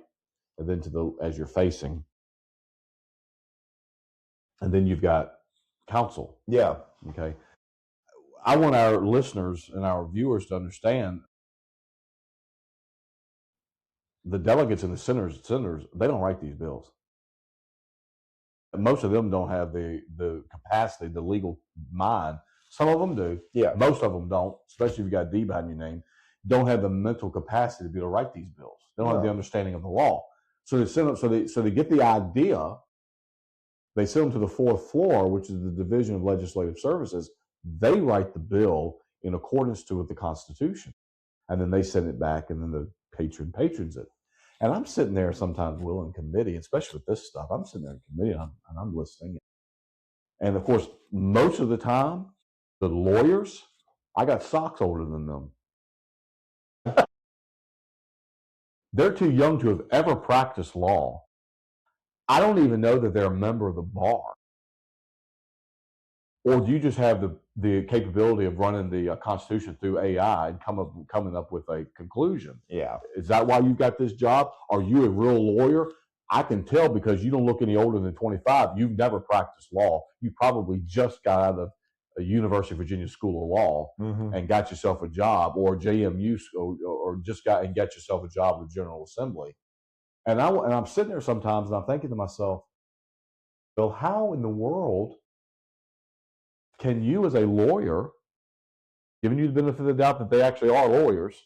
and then as you're facing. And then you've got counsel. Yeah. Okay. I want our listeners and our viewers to understand the delegates and the senators, they don't write these bills. Most of them don't have the capacity, the legal mind. Some of them do. Yeah. Most of them don't, especially if you got D behind your name, don't have the mental capacity to be able to write these bills. They don't have the understanding of the law. So they send them, so they get the idea. They send them to the fourth floor, which is the Division of Legislative Services. They write the bill in accordance with the Constitution. And then they send it back, and then the patrons it. And I'm sitting there sometimes, Will, in committee, especially with this stuff. I'm sitting there in committee, and I'm listening. And, of course, most of the time, the lawyers, I got socks older than them. They're too young to have ever practiced law. I don't even know that they're a member of the bar. Or do you just have the capability of running the Constitution through AI and coming up with a conclusion? Yeah. Is that why you've got this job? Are you a real lawyer? I can tell because you don't look any older than 25. You've never practiced law. You probably just got out of a University of Virginia School of Law and got yourself a job, or JMU, or just got yourself a job with General Assembly. And I'm sitting there sometimes and I'm thinking to myself, Bill, how in the world can you, as a lawyer, giving you the benefit of the doubt that they actually are lawyers,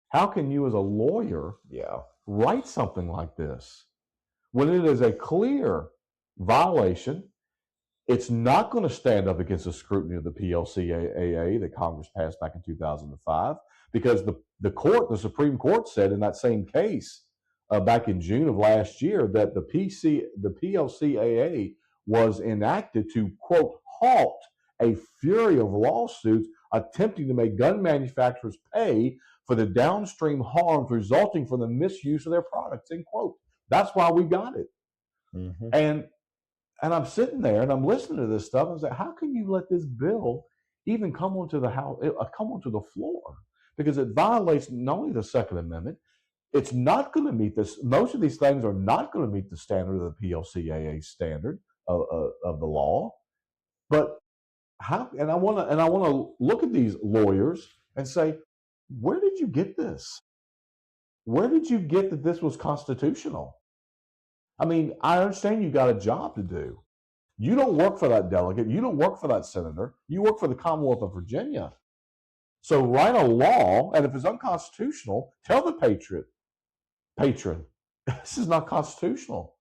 how can you, as a lawyer, write something like this when it is a clear violation? It's not going to stand up against the scrutiny of the PLCAA that Congress passed back in 2005, because the Supreme Court said in that same case back in June of last year that the PLCAA was enacted to, quote, halt a fury of lawsuits attempting to make gun manufacturers pay for the downstream harms resulting from the misuse of their products, end quote. That's why we got it. And I'm sitting there and I'm listening to this stuff and I say, how can you let this bill even come onto the floor? Because it violates not only the Second Amendment, it's not going to meet this. Most of these things are not going to meet the standard of the PLCAA standard of the law. But how? And I want to look at these lawyers and say, where did you get this? Where did you get that this was constitutional? I mean, I understand you got a job to do. You don't work for that delegate. You don't work for that senator. You work for the Commonwealth of Virginia. So write a law, and if it's unconstitutional, tell the patron, this is not constitutional.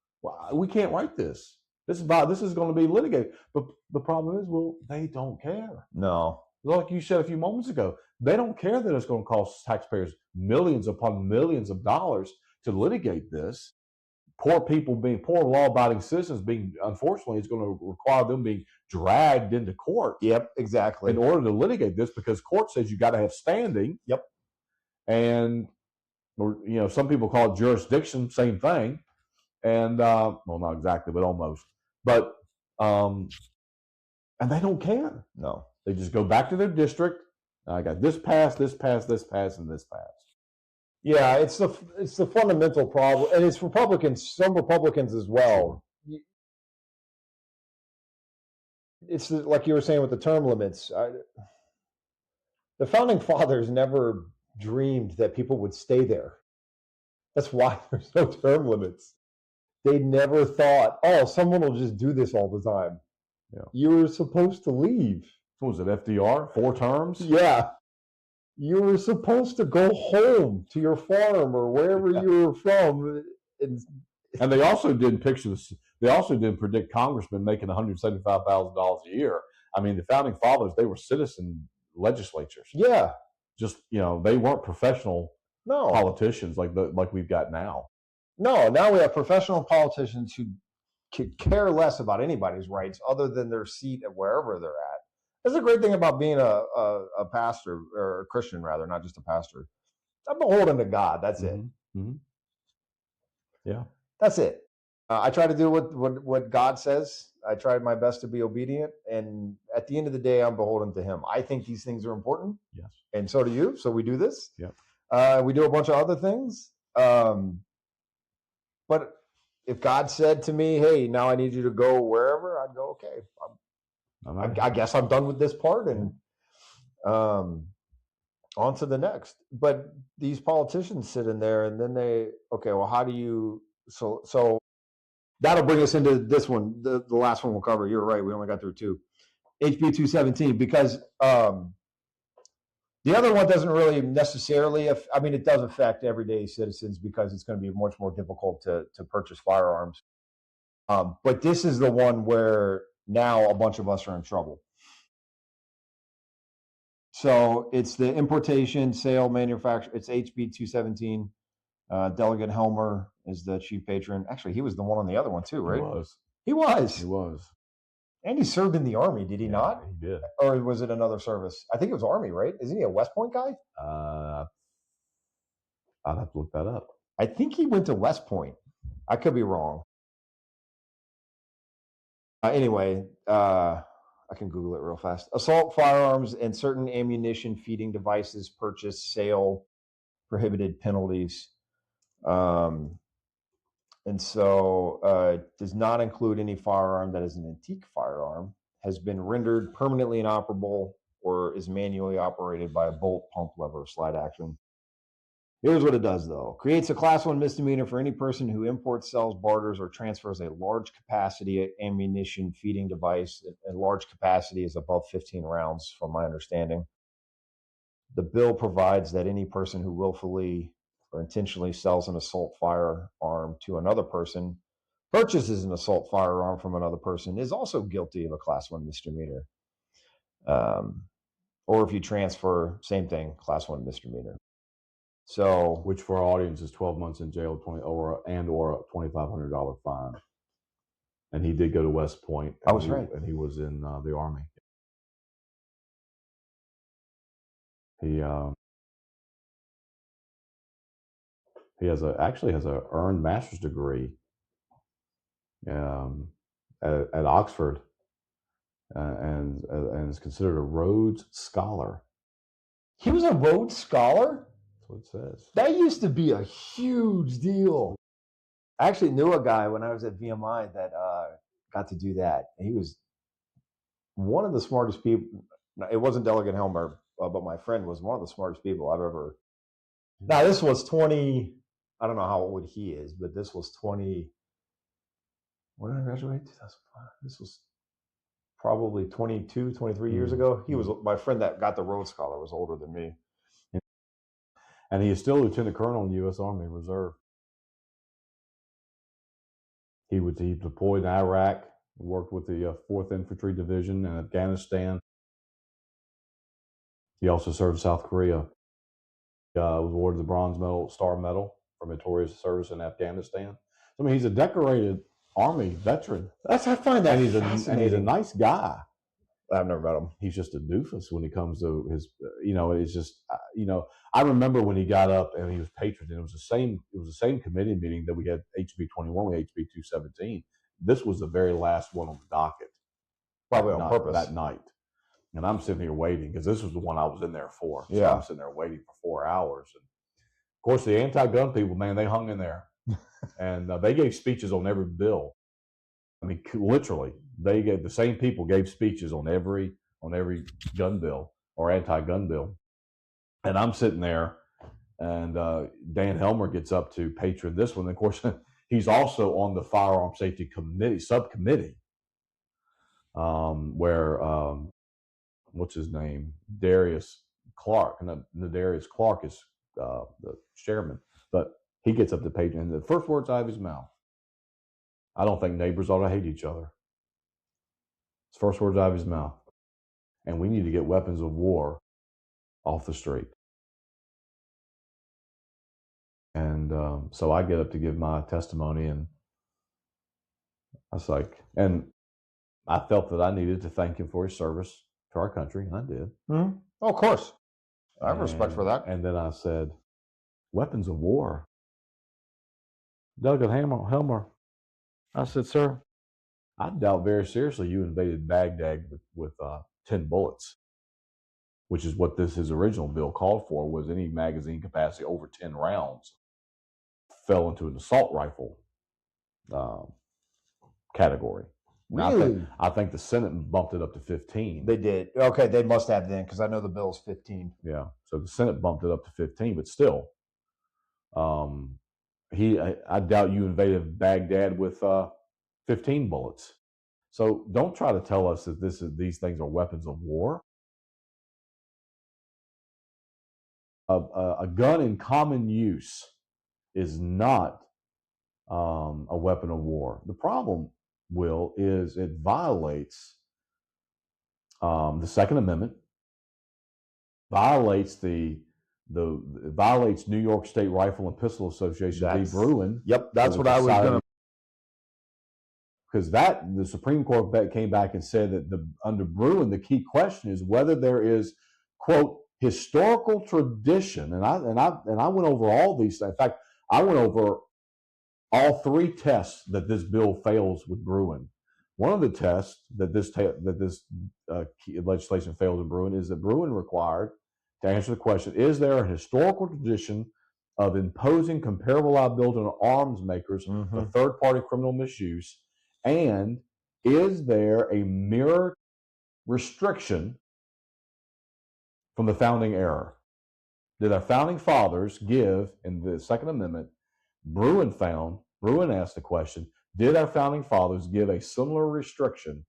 We can't write this. This is going to be litigated. But the problem is, well, they don't care. No. Like you said a few moments ago, they don't care that it's going to cost taxpayers millions upon millions of dollars to litigate this. Poor law-abiding citizens unfortunately, it's going to require them being dragged into court. Yep, exactly. In order to litigate this, because court says you got to have standing. Yep. And, some people call it jurisdiction, same thing. And, well, not exactly, but almost. But, and they don't care. No. They just go back to their district. I got this passed, this passed, this passed, and this passed. Yeah, it's the fundamental problem, and it's Republicans, some Republicans as well. Sure. It's like you were saying with the term limits. The founding fathers never dreamed that people would stay there. That's why there's no term limits. They never thought, oh, someone will just do this all the time. Yeah. You were supposed to leave. What was it, FDR? 4 terms? Yeah. You were supposed to go home to your farm or wherever you were from. And they also didn't predict congressmen making $175,000 a year. I mean, the founding fathers, they were citizen legislatures. Yeah. Just, they weren't professional politicians like we've got now. No, now we have professional politicians who could care less about anybody's rights other than their seat at wherever they're at. That's a great thing about being a pastor, or a Christian rather, not just a pastor. I'm beholden to God. That's it. Mm-hmm. Yeah, that's it. I try to do what God says. I try my best to be obedient, and at the end of the day, I'm beholden to Him. I think these things are important. Yes, and so do you. So we do this. Yeah, we do a bunch of other things. But if God said to me, "Hey, now I need you to go wherever," I'd go, "Okay." I guess I'm done with this part, and on to the next. But these politicians sit in there, and then well, how do you? So that'll bring us into this one, the last one we'll cover. You're right. We only got through 2. HB217, because the other one doesn't really necessarily, it does affect everyday citizens because it's going to be much more difficult to purchase firearms. But this is the one where now a bunch of us are in trouble. So it's the importation, sale, manufacture. It's HB217. Delegate Helmer is the chief patron. Actually, he was the one on the other one too, right? He was. And he served in the Army, did he not? He did. Or was it another service? I think it was Army, right? Isn't he a West Point guy? I'd have to look that up. I think he went to West Point. I could be wrong. Anyway, I can Google it real fast. Assault firearms and certain ammunition feeding devices, purchase, sale, prohibited penalties. And so does not include any firearm that is an antique firearm, has been rendered permanently inoperable, or is manually operated by a bolt, pump, lever, or slide action. Here's what it does, though. Creates a Class 1 misdemeanor for any person who imports, sells, barters, or transfers a large capacity ammunition feeding device. And large capacity is above 15 rounds, from my understanding. The bill provides that any person who willfully or intentionally sells an assault firearm to another person, purchases an assault firearm from another person, is also guilty of a Class 1 misdemeanor. Or if you transfer, same thing, Class 1 misdemeanor. So, which for our audience is 12 months in jail, or a $2,500 fine. And he did go to West Point. I was right. And he was in the Army. He actually has a earned master's degree at Oxford, and is considered a Rhodes Scholar. He was a Rhodes Scholar? That's what it says. That used to be a huge deal. I actually knew a guy when I was at VMI that got to do that. He was one of the smartest people. It wasn't Delegate Helmer, but my friend was one of the smartest people I've ever. Now, this was 20, I don't know how old he is, but this was 20. When did I graduate? 2005. This was probably 22, 23 years ago. He was, my friend that got the Rhodes Scholar was older than me. And he is still Lieutenant Colonel in the U.S. Army Reserve. He deployed in Iraq, worked with the 4th Infantry Division in Afghanistan. He also served in South Korea. Was awarded the Bronze Medal, Star Medal for meritorious service in Afghanistan. I mean, he's a decorated Army veteran. I find that fascinating. And he's a nice guy. I've never met him. He's just a doofus when it comes to his, it's just, I remember when he got up and he was patron, and it was the same committee meeting that we had HB21 and HB217. This was the very last one on the docket. Probably on purpose. That night. And I'm sitting here waiting because this was the one I was in there for. So yeah. I'm sitting there waiting for 4 hours. And of course, the anti-gun people, man, they hung in there. And they gave speeches on every bill. I mean, literally, the same people gave speeches on every gun bill or anti-gun bill. And I'm sitting there, and Dan Helmer gets up to patron this one. And of course, he's also on the Firearm Safety Committee subcommittee, where what's his name, Darius Clark, and Darius Clark is the chairman. But he gets up to patron, and the first words out of his mouth, "I don't think neighbors ought to hate each other." It's first words out of his mouth. And we need to get weapons of war off the street. And so I get up to give my testimony, and I was like, and I felt that I needed to thank him for his service to our country, and I did. Mm-hmm. Oh, of course. I have respect for that. And then I said, weapons of war. Delegate Helmer. I said, sir, I doubt very seriously you invaded Baghdad with 10 bullets, which is what his original bill called for, was any magazine capacity over 10 rounds fell into an assault rifle category. Really? I think the Senate bumped it up to 15. They did. Okay, they must have then, because I know the bill's 15. Yeah, so the Senate bumped it up to 15, but still, I doubt you invaded Baghdad with 15 bullets. So don't try to tell us that these things are weapons of war. A gun in common use is not a weapon of war. The problem, Will, is it violates the Second Amendment, violates violates New York State Rifle and Pistol Association v. Bruin. Yep, that's what I was going to. Because the Supreme Court came back and said that under Bruin, the key question is whether there is, quote, historical tradition. And I went over all these. In fact, I went over all three tests that this bill fails with Bruin. One of the tests that this legislation fails with Bruin is that Bruin required to answer the question: is there a historical tradition of imposing comparable liability on arms makers for third-party criminal misuse, and is there a mirror restriction from the founding era? Did our founding fathers give, in the Second Amendment, Bruin asked the question, did our founding fathers give a similar restriction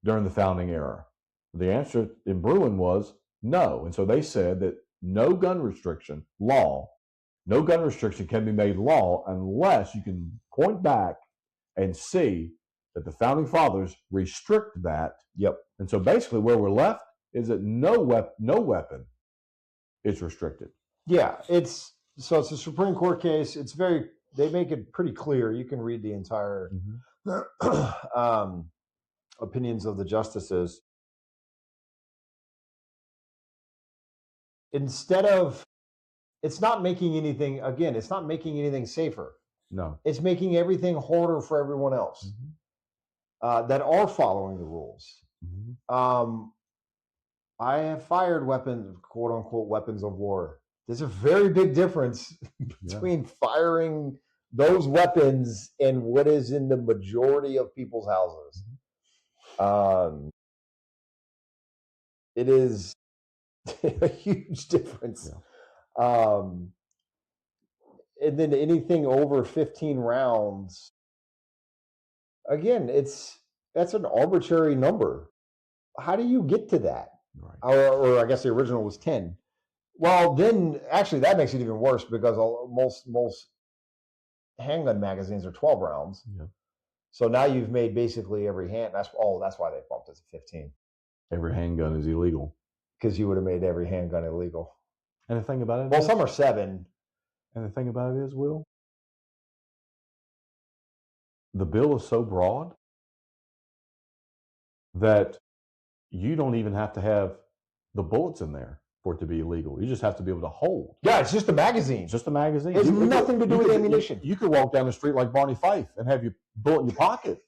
during the founding era? The answer in Bruin was no. And so they said that no gun restriction can be made law unless you can point back and see that the founding fathers restrict that. Yep. And so basically where we're left is that no weapon is restricted. Yeah, it's a Supreme Court case. They make it pretty clear. You can read the entire opinions of the justices. It's not making anything safer. No. It's making everything harder for everyone else that are following the rules. I have fired weapons, quote unquote, weapons of war. There's a very big difference between firing those weapons and what is in the majority of people's houses. It is a huge difference. And then anything over 15 rounds, again, that's an arbitrary number. How do you get to that? Right. Or I guess the original was 10. Well, then actually that makes it even worse because most handgun magazines are 12 rounds. Yeah. So now you've made basically every that's why they bumped it to 15. Every handgun is illegal. Because you would have made every handgun illegal. And the thing about it is, some are 7. And the thing about it is, Will, the bill is so broad that you don't even have to have the bullets in there for it to be illegal. You just have to be able to hold. Yeah, it's just a magazine. It's just a magazine. It's nothing to do with ammunition. You could walk down the street like Barney Fife and have your bullet in your pocket.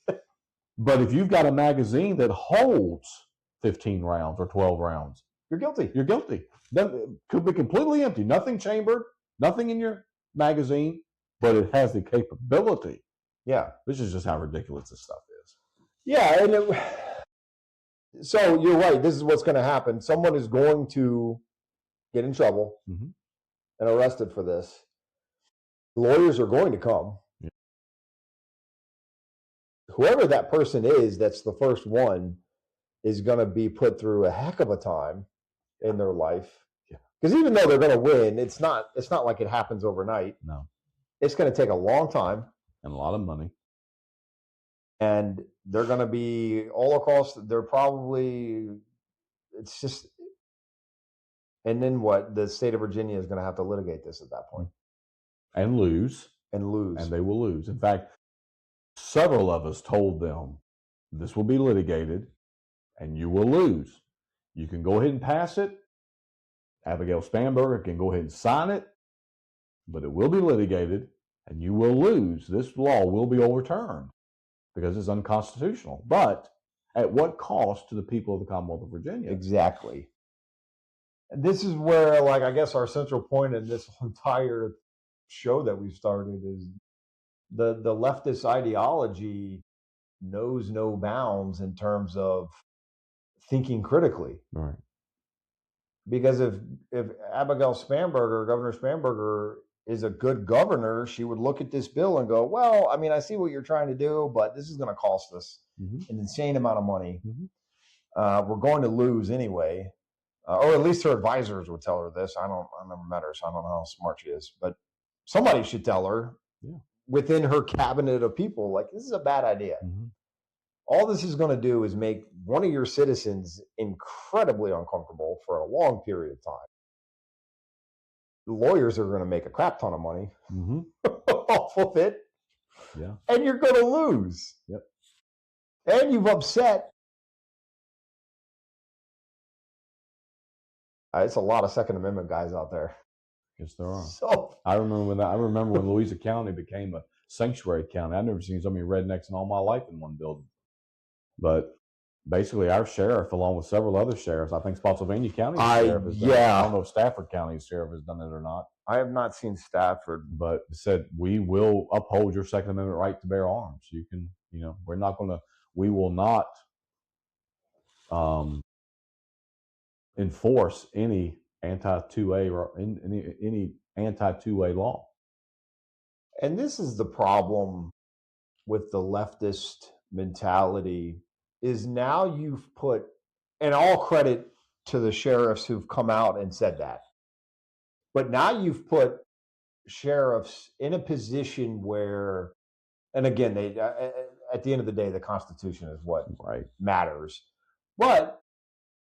But if you've got a magazine that holds 15 rounds or 12 rounds, you're guilty. You're guilty. That could be completely empty. Nothing chambered, nothing in your magazine, but it has the capability. Yeah. This is just how ridiculous this stuff is. Yeah, and so you're right. This is what's going to happen. Someone is going to get in trouble and arrested for this. Lawyers are going to come. Yeah. Whoever that person is, that's the first one, is going to be put through a heck of a time in their life. Because even though they're going to win, it's not like it happens overnight. No. It's going to take a long time. And a lot of money. And they're going to be all across, it's just, and then what? The state of Virginia is going to have to litigate this at that point. And lose. And they will lose. In fact, several of us told them, this will be litigated and you will lose. You can go ahead and pass it. Abigail Spanberger can go ahead and sign it, but it will be litigated and you will lose. This law will be overturned because it's unconstitutional. But at what cost to the people of the Commonwealth of Virginia? Exactly. And this is where, like, I guess our central point in this entire show that we've started is the leftist ideology knows no bounds in terms of thinking critically. Right. Because if Abigail Spanberger, Governor Spanberger, is a good governor, she would look at this bill and go, well, I mean, I see what you're trying to do, but this is going to cost us an insane amount of money. We're going to lose anyway. Or at least her advisors would tell her this. I never met her, so I don't know how smart she is. But somebody should tell her within her cabinet of people, like, this is a bad idea. All this is going to do is make one of your citizens incredibly uncomfortable for a long period of time. The lawyers are going to make a crap ton of money off of it. Yeah. And you're going to lose. Yep. And you've upset. It's a lot of Second Amendment guys out there. Yes, there are. So I remember when Louisa County became a sanctuary county. I've never seen so many rednecks in all my life in one building. But basically, our sheriff, along with several other sheriffs, I think Spotsylvania County sheriff has done it. I don't know if Stafford County's sheriff has done it or not. I have not seen Stafford, but said we will uphold your Second Amendment right to bear arms. You can, we will not enforce any anti-2A or any anti-2A law. And this is the problem with the leftist mentality is now you've put, and all credit to the sheriffs who've come out and said that, but now you've put sheriffs in a position where, and again, they at the end of the day, the Constitution is what matters. But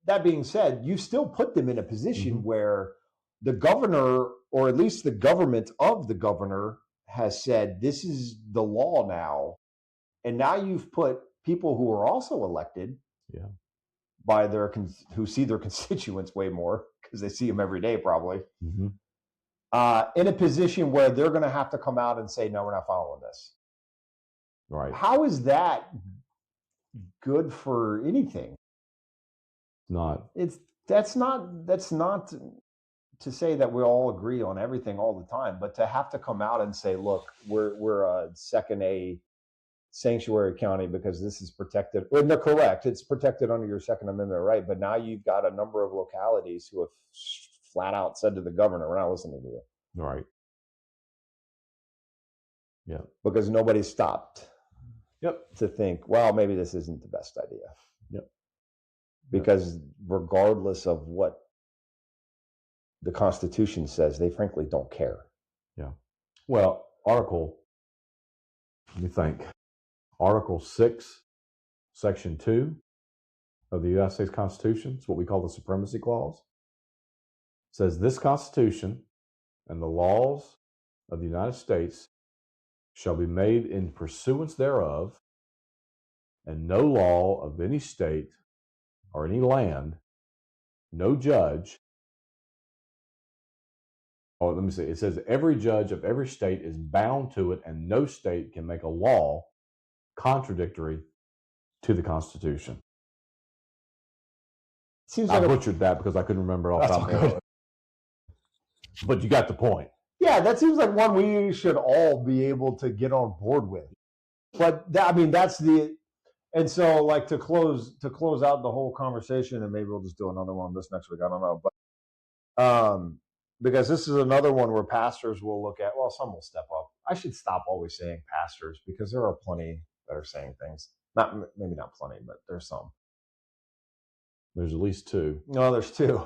that being said, you still put them in a position where the governor, or at least the government of the governor, has said this is the law now. And now you've put people who are also elected by who see their constituents way more because they see them every day probably, in a position where they're going to have to come out and say, no, we're not following this. Right. How is that good for anything? That's not to say that we all agree on everything all the time, but to have to come out and say, look, we're a second A sanctuary county because this is protected. Well, they're correct. It's protected under your Second Amendment right. But now you've got a number of localities who have flat out said to the governor, we're not listening to you. Right. Yeah. Because nobody stopped Yep. to think, well, maybe this isn't the best idea. Yep. Because regardless of what the Constitution says, they frankly don't care. Yeah. Well, let me think. Article 6, Section 2 of the United States Constitution, it's what we call the Supremacy Clause, says this Constitution and the laws of the United States shall be made in pursuance thereof, and no law of any state or any land, no judge, it says every judge of every state is bound to it, and no state can make a law contradictory to the Constitution. I butchered that because I couldn't remember it off the top of my head. But you got the point. Yeah, that seems like one we should all be able to get on board with. But that's and so like to close out the whole conversation, and maybe we'll just do another one this next week. I don't know, but because this is another one where pastors will look at. Well, some will step up. I should stop always saying pastors because there are plenty that are saying things. Maybe not plenty, but there's some. There's at least two. No, there's two.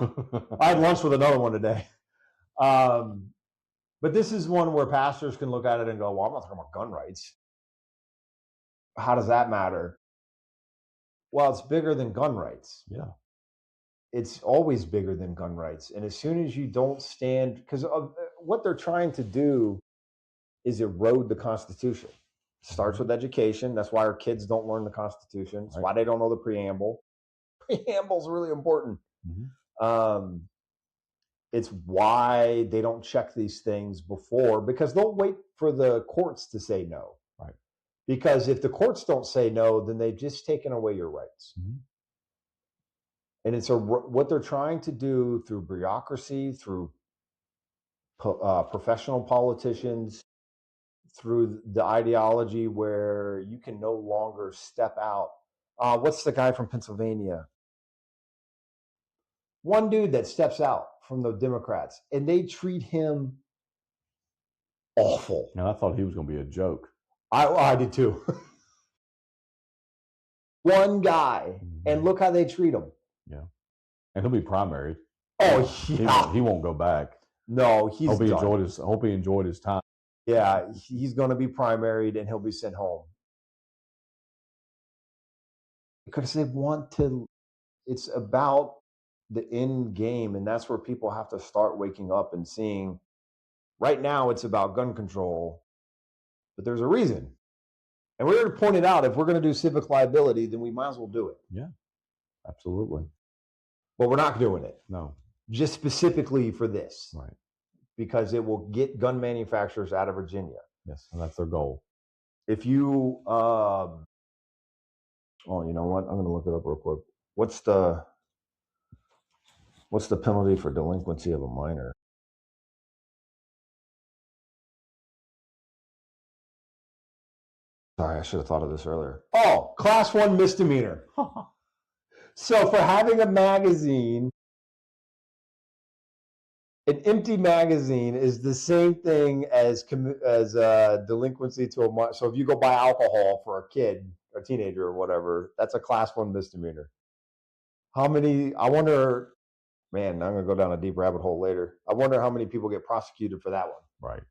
I had lunch with another one today. But this is one where pastors can look at it and go, well, I'm not talking about gun rights. How does that matter? Well, it's bigger than gun rights. Yeah. It's always bigger than gun rights. And as soon as you don't stand, because what they're trying to do is erode the Constitution. It starts with education. That's why our kids don't learn the Constitution. That's why they don't know the preamble. Preamble's really important. It's why they don't check these things before, because they'll wait for the courts to say no. Right. Because if the courts don't say no, then they've just taken away your rights. And it's what they're trying to do through bureaucracy, through professional politicians, through the ideology where you can no longer step out. What's the guy from Pennsylvania? One dude that steps out from the Democrats, and they treat him awful. And I thought he was going to be a joke. I did too. One guy, and look how they treat him. Yeah. And he'll be primaried. Oh, yeah. He won't go back. No, he's done. Hope he enjoyed his time. Yeah, he's going to be primaried, and he'll be sent home. Because they want to, it's about the end game, and that's where people have to start waking up and seeing. Right now, it's about gun control, but there's a reason. And we already pointed out, if we're going to do civic liability, then we might as well do it. Yeah, absolutely. But we're not doing it. No. Just specifically for this. Right. because it will get gun manufacturers out of Virginia. Yes, and that's their goal. If you, oh, you know what? I'm going to look it up real quick. What's the penalty for delinquency of a minor? Sorry, I should have thought of this earlier. Oh, class 1 misdemeanor. So for having a magazine, an empty magazine is the same thing as delinquency to a minor. So if you go buy alcohol for a kid or teenager or whatever, that's a class 1 misdemeanor. How many? I wonder. Man, I'm going to go down a deep rabbit hole later. I wonder how many people get prosecuted for that one. Right.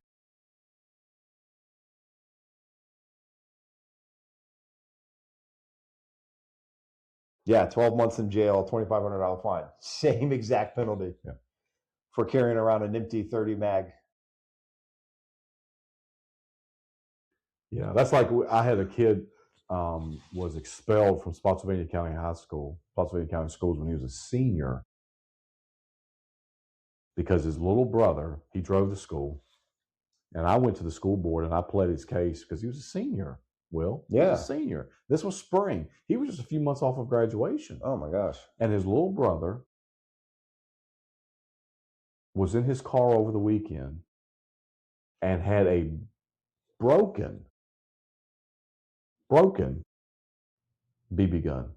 Yeah, 12 months in jail, $2,500 fine. Same exact penalty for carrying around an empty 30 mag. Yeah, that's like I had a kid was expelled from Spotsylvania County Spotsylvania County Schools when he was a senior because his little brother, he drove to school, and I went to the school board and I pled his case because he was a senior. Will, he was a senior. This was spring. He was just a few months off of graduation. Oh my gosh. And his little brother was in his car over the weekend and had a broken BB gun,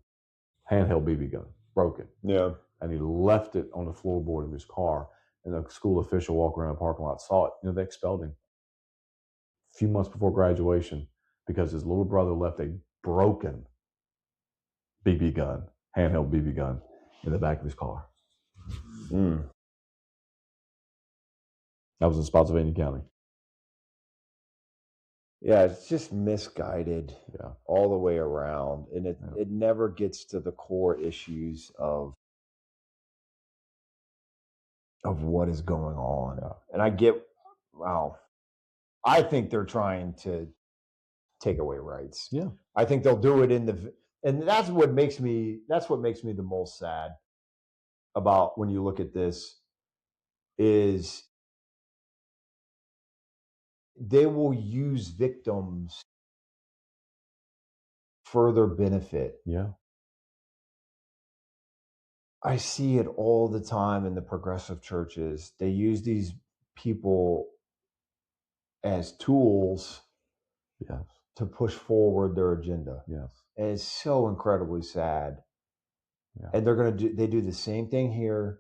handheld BB gun, broken. Yeah. And he left it on the floorboard of his car. And a school official walked around the parking lot, saw it. They expelled him a few months before graduation because his little brother left a broken BB gun, handheld BB gun, in the back of his car. That was in Spotsylvania County. Yeah, it's just misguided all the way around. And it never gets to the core issues of what is going on. And I get, I think they're trying to take away rights. Yeah. I think they'll do it and that's what makes me the most sad about when you look at this is they will use victims for their benefit. Yeah. I see it all the time in the progressive churches. They use these people as tools to push forward their agenda. Yes. And it's so incredibly sad. Yeah. And they do the same thing here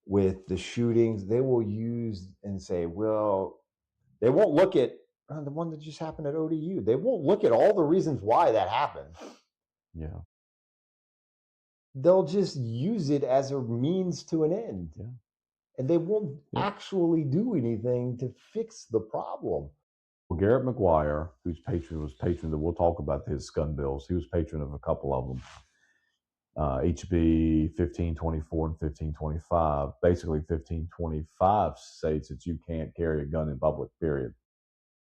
with the shootings. They will use and say, well, they won't look at the one that just happened at ODU. They won't look at all the reasons why that happened. Yeah. They'll just use it as a means to an end. Yeah. And they won't actually do anything to fix the problem. Well, Garrett McGuire, whose was patron that we'll talk about his gun bills. He was patron of a couple of them. HB 1524 and 1525. Basically, 1525 states that you can't carry a gun in public, period.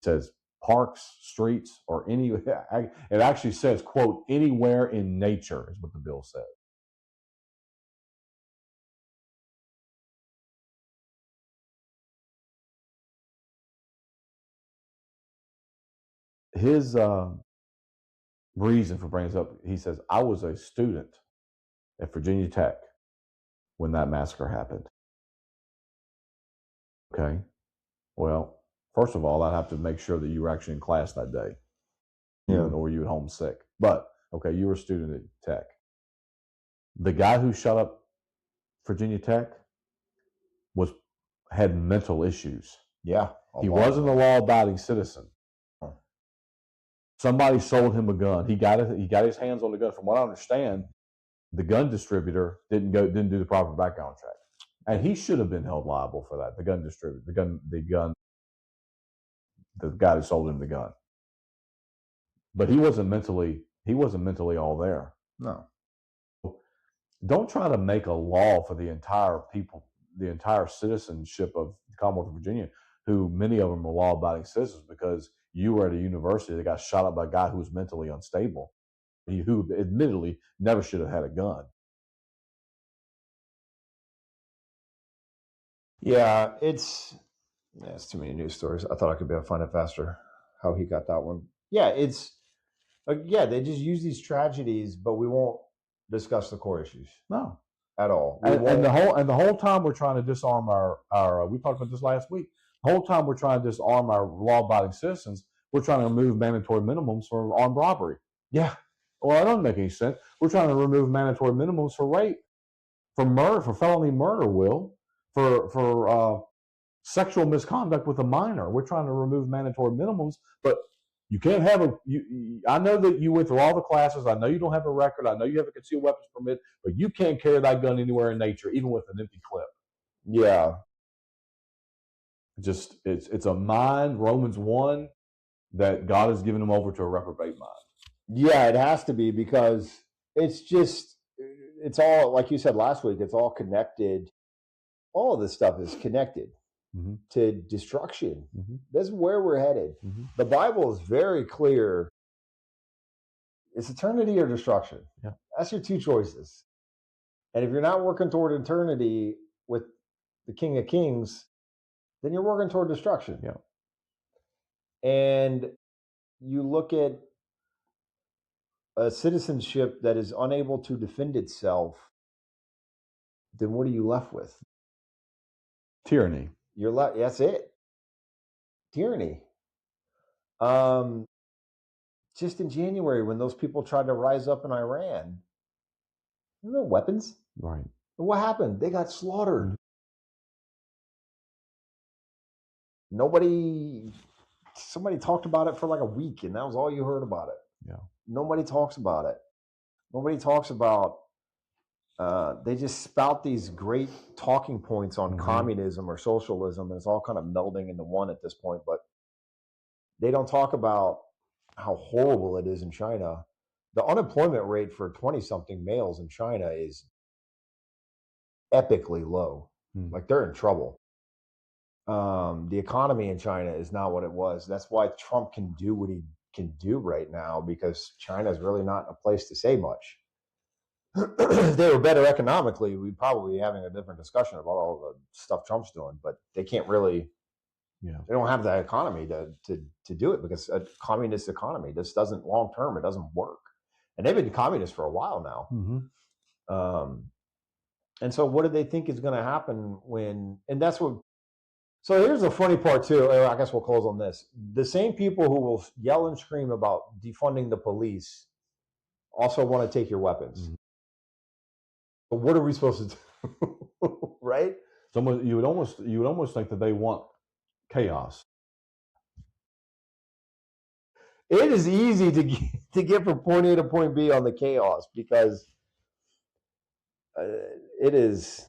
It says parks, streets, or any, it actually says, quote, anywhere in nature is what the bill says. His reason for bringing this up, he says, I was a student at Virginia Tech when that massacre happened. Okay. Well, first of all, I'd have to make sure that you were actually in class that day. Or you were homesick. But, okay, you were a student at Tech. The guy who shot up Virginia Tech had mental issues. Yeah. He wasn't a law-abiding citizen. Somebody sold him a gun. He got his hands on the gun. From what I understand, the gun distributor didn't do the proper background check. And he should have been held liable for that. The gun distributor, the guy who sold him the gun. But he wasn't mentally all there. No. Don't try to make a law for the entire citizenship of the Commonwealth of Virginia, who many of them are law-abiding citizens, because you were at a university that got shot up by a guy who was mentally unstable, who admittedly never should have had a gun. Yeah, it's too many news stories. I thought I could be able to find it faster. How he got that one? Yeah, it's yeah. They just use these tragedies, but we won't discuss the core issues. No, at all. And the whole time we're trying to disarm our we talked about this last week. The whole time we're trying to disarm our law-abiding citizens, we're trying to remove mandatory minimums for armed robbery. Yeah. Well, that doesn't make any sense. We're trying to remove mandatory minimums for rape, for murder, for felony murder, for sexual misconduct with a minor. We're trying to remove mandatory minimums, but you can't have I know that you went through all the classes. I know you don't have a record. I know you have a concealed weapons permit, but you can't carry that gun anywhere in nature, even with an empty clip. Yeah. Just it's a mind, Romans 1, that God has given them over to a reprobate mind. Yeah, it has to be, because it's all, like you said last week, it's all connected. All of this stuff is connected to destruction. That's where we're headed. The Bible is very clear. It's eternity or destruction. Yeah. That's your two choices. And if you're not working toward eternity with the King of Kings, then you're working toward destruction. Yeah. And you look at a citizenship that is unable to defend itself, then what are you left with? Tyranny. You're left. That's it. Tyranny. Just in January, when those people tried to rise up in Iran, there were no weapons. Right. What happened? They got slaughtered. Somebody talked about it for like a week, and that was all you heard about it. Yeah. Nobody talks about it. Nobody talks about, they just spout these great talking points on communism or socialism, and it's all kind of melding into one at this point, but they don't talk about how horrible it is in China. The unemployment rate for 20-something males in China is epically low. Like, they're in trouble. The economy in China is not what it was. That's why Trump can do what he can do right now, because China is really not a place to say much. If they were better economically, we'd probably be having a different discussion about all the stuff Trump's doing, but they can't really. Yeah. They don't have the economy to do it, because a communist economy, this doesn't, long term, it doesn't work. And they've been communist for a while now. And so what do they think is going to happen and that's what, so here's the funny part too. I guess we'll close on this. The same people who will yell and scream about defunding the police also want to take your weapons. But what are we supposed to do? Right? You would almost think that they want chaos. It is easy to get from point A to point B on the chaos, because it is.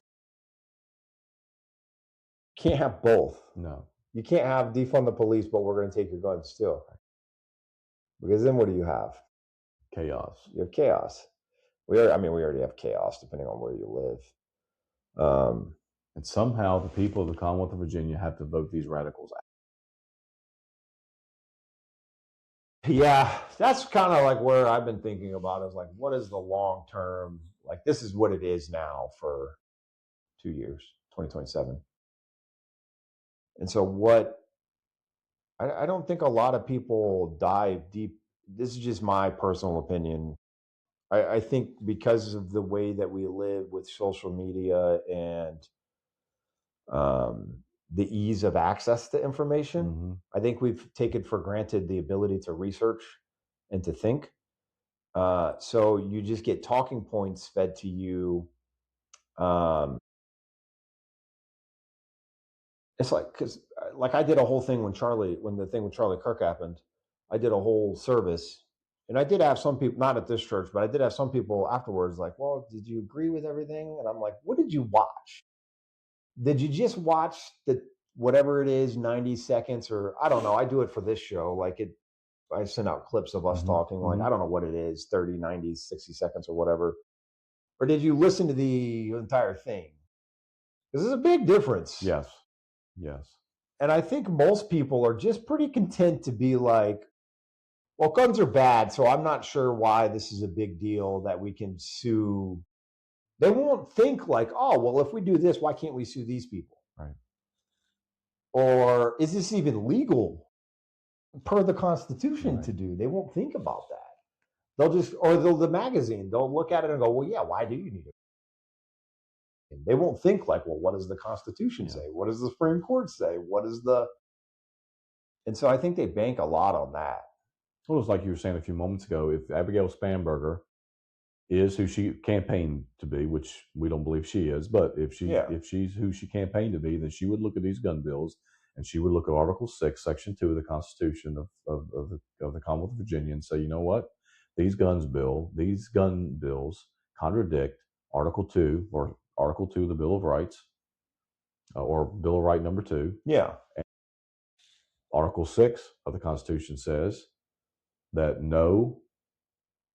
Can't have both. No. You can't have defund the police, but we're going to take your guns too. Because then what do you have? Chaos. You have chaos. We already have chaos depending on where you live. And somehow the people of the Commonwealth of Virginia have to vote these radicals out. Yeah, that's kind of like where I've been thinking about, is like, what is the long term? Like, this is what it is now for 2 years, 2027. And so I don't think a lot of people dive deep. This is just my personal opinion. I think because of the way that we live with social media and the ease of access to information, I think we've taken for granted the ability to research and to think. So you just get talking points fed to you. It's like, because like I did a whole thing when the thing with Charlie Kirk happened, I did a whole service, and I did have some people, not at this church, but I did have some people afterwards like, well, did you agree with everything? And I'm like, what did you watch? Did you just watch whatever it is, 90 seconds, or I don't know. I do it for this show. I send out clips of us talking, like, I don't know what it is, 30, 90, 60 seconds or whatever. Or did you listen to the entire thing? This is a big difference. Yes. And I think most people are just pretty content to be like, well, guns are bad, so I'm not sure why this is a big deal that we can sue. They won't think like, oh, well, if we do this, why can't we sue these people? Right. Or is this even legal per the Constitution Right. to do? They won't think about that. They'll the magazine, they'll look at it and go, well, yeah, why do you need it? And they won't think like, well, what does the Constitution say? What does the Supreme Court say? And so I think they bank a lot on that. Well, it's like you were saying a few moments ago, if Abigail Spanberger is who she campaigned to be, which we don't believe she is, but if she's who she campaigned to be, then she would look at these gun bills and she would look at Article 6, Section 2 of the Constitution of the Commonwealth of Virginia and say, you know what? These gun bills contradict Article 2 or Article 2 of the Bill of Rights or Bill of Right number 2. Yeah. Article 6 of the Constitution says that no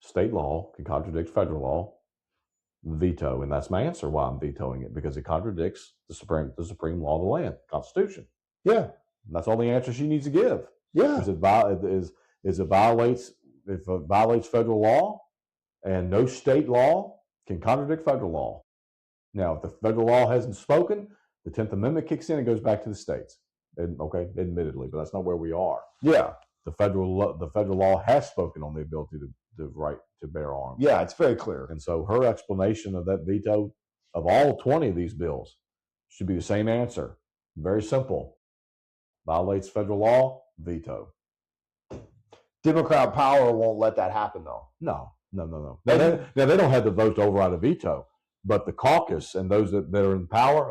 state law can contradict federal law. Veto, and that's my answer why I'm vetoing it, because it contradicts the supreme law of the land, Constitution. Yeah. And that's all the answer she needs to give. Yeah. If it violates federal law, and no state law can contradict federal law. Now, if the federal law hasn't spoken, the 10th Amendment kicks in and goes back to the states. Okay, admittedly, but that's not where we are. Yeah. The federal law has spoken on the ability to right to bear arms. Yeah, it's very clear. And so her explanation of that veto of all 20 of these bills should be the same answer. Very simple. Violates federal law, veto. Democrat power won't let that happen, though. No. Now they don't have the vote to override a veto, but the caucus and those that are in power,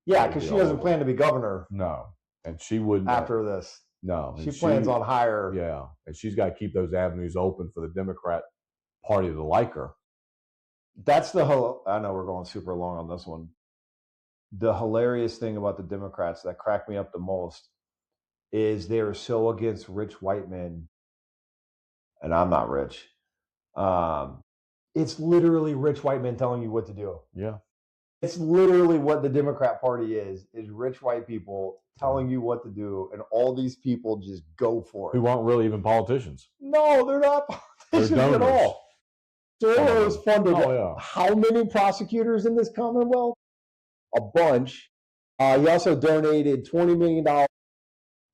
yeah, because she doesn't plan to be governor. No, and she wouldn't after this. No, she plans on higher. Yeah, and she's got to keep those avenues open for the Democrat Party to like her. That's the whole. I know we're going super long on this one. The hilarious thing about the Democrats that cracked me up the most is they are so against rich white men, and I'm not rich. It's literally rich white men telling you what to do. Yeah. It's literally what the Democrat Party is rich white people telling you what to do, and all these people just go for it. Who aren't really even politicians. No, they're not politicians at all. Soros funded how many prosecutors in this Commonwealth? A bunch. He also donated $20 million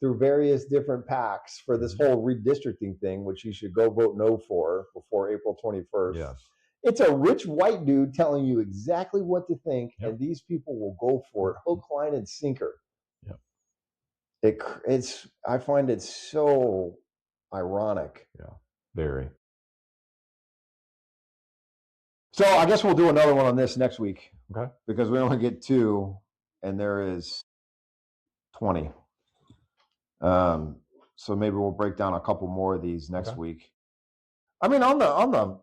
through various different PACs for this whole redistricting thing, which you should go vote no for before April 21st. Yes. It's a rich white dude telling you exactly what to think, and these people will go for it, hook, line, and sinker. Yep. I find it so ironic. Yeah, very. So I guess we'll do another one on this next week. Okay. Because we only get 2, and there is 20. So maybe we'll break down a couple more of these next week. I mean, on the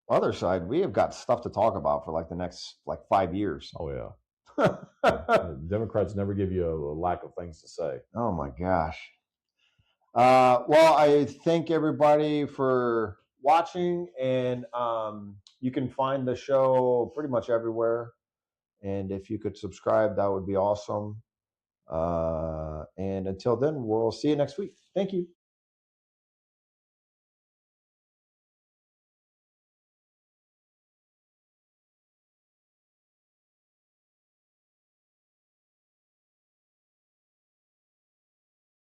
other side, we have got stuff to talk about for the next 5 years. Oh yeah. Democrats never give you a lack of things to say. Oh my gosh. Well, I thank everybody for watching, and you can find the show pretty much everywhere. And if you could subscribe, that would be awesome. And until then, we'll see you next week. Thank you.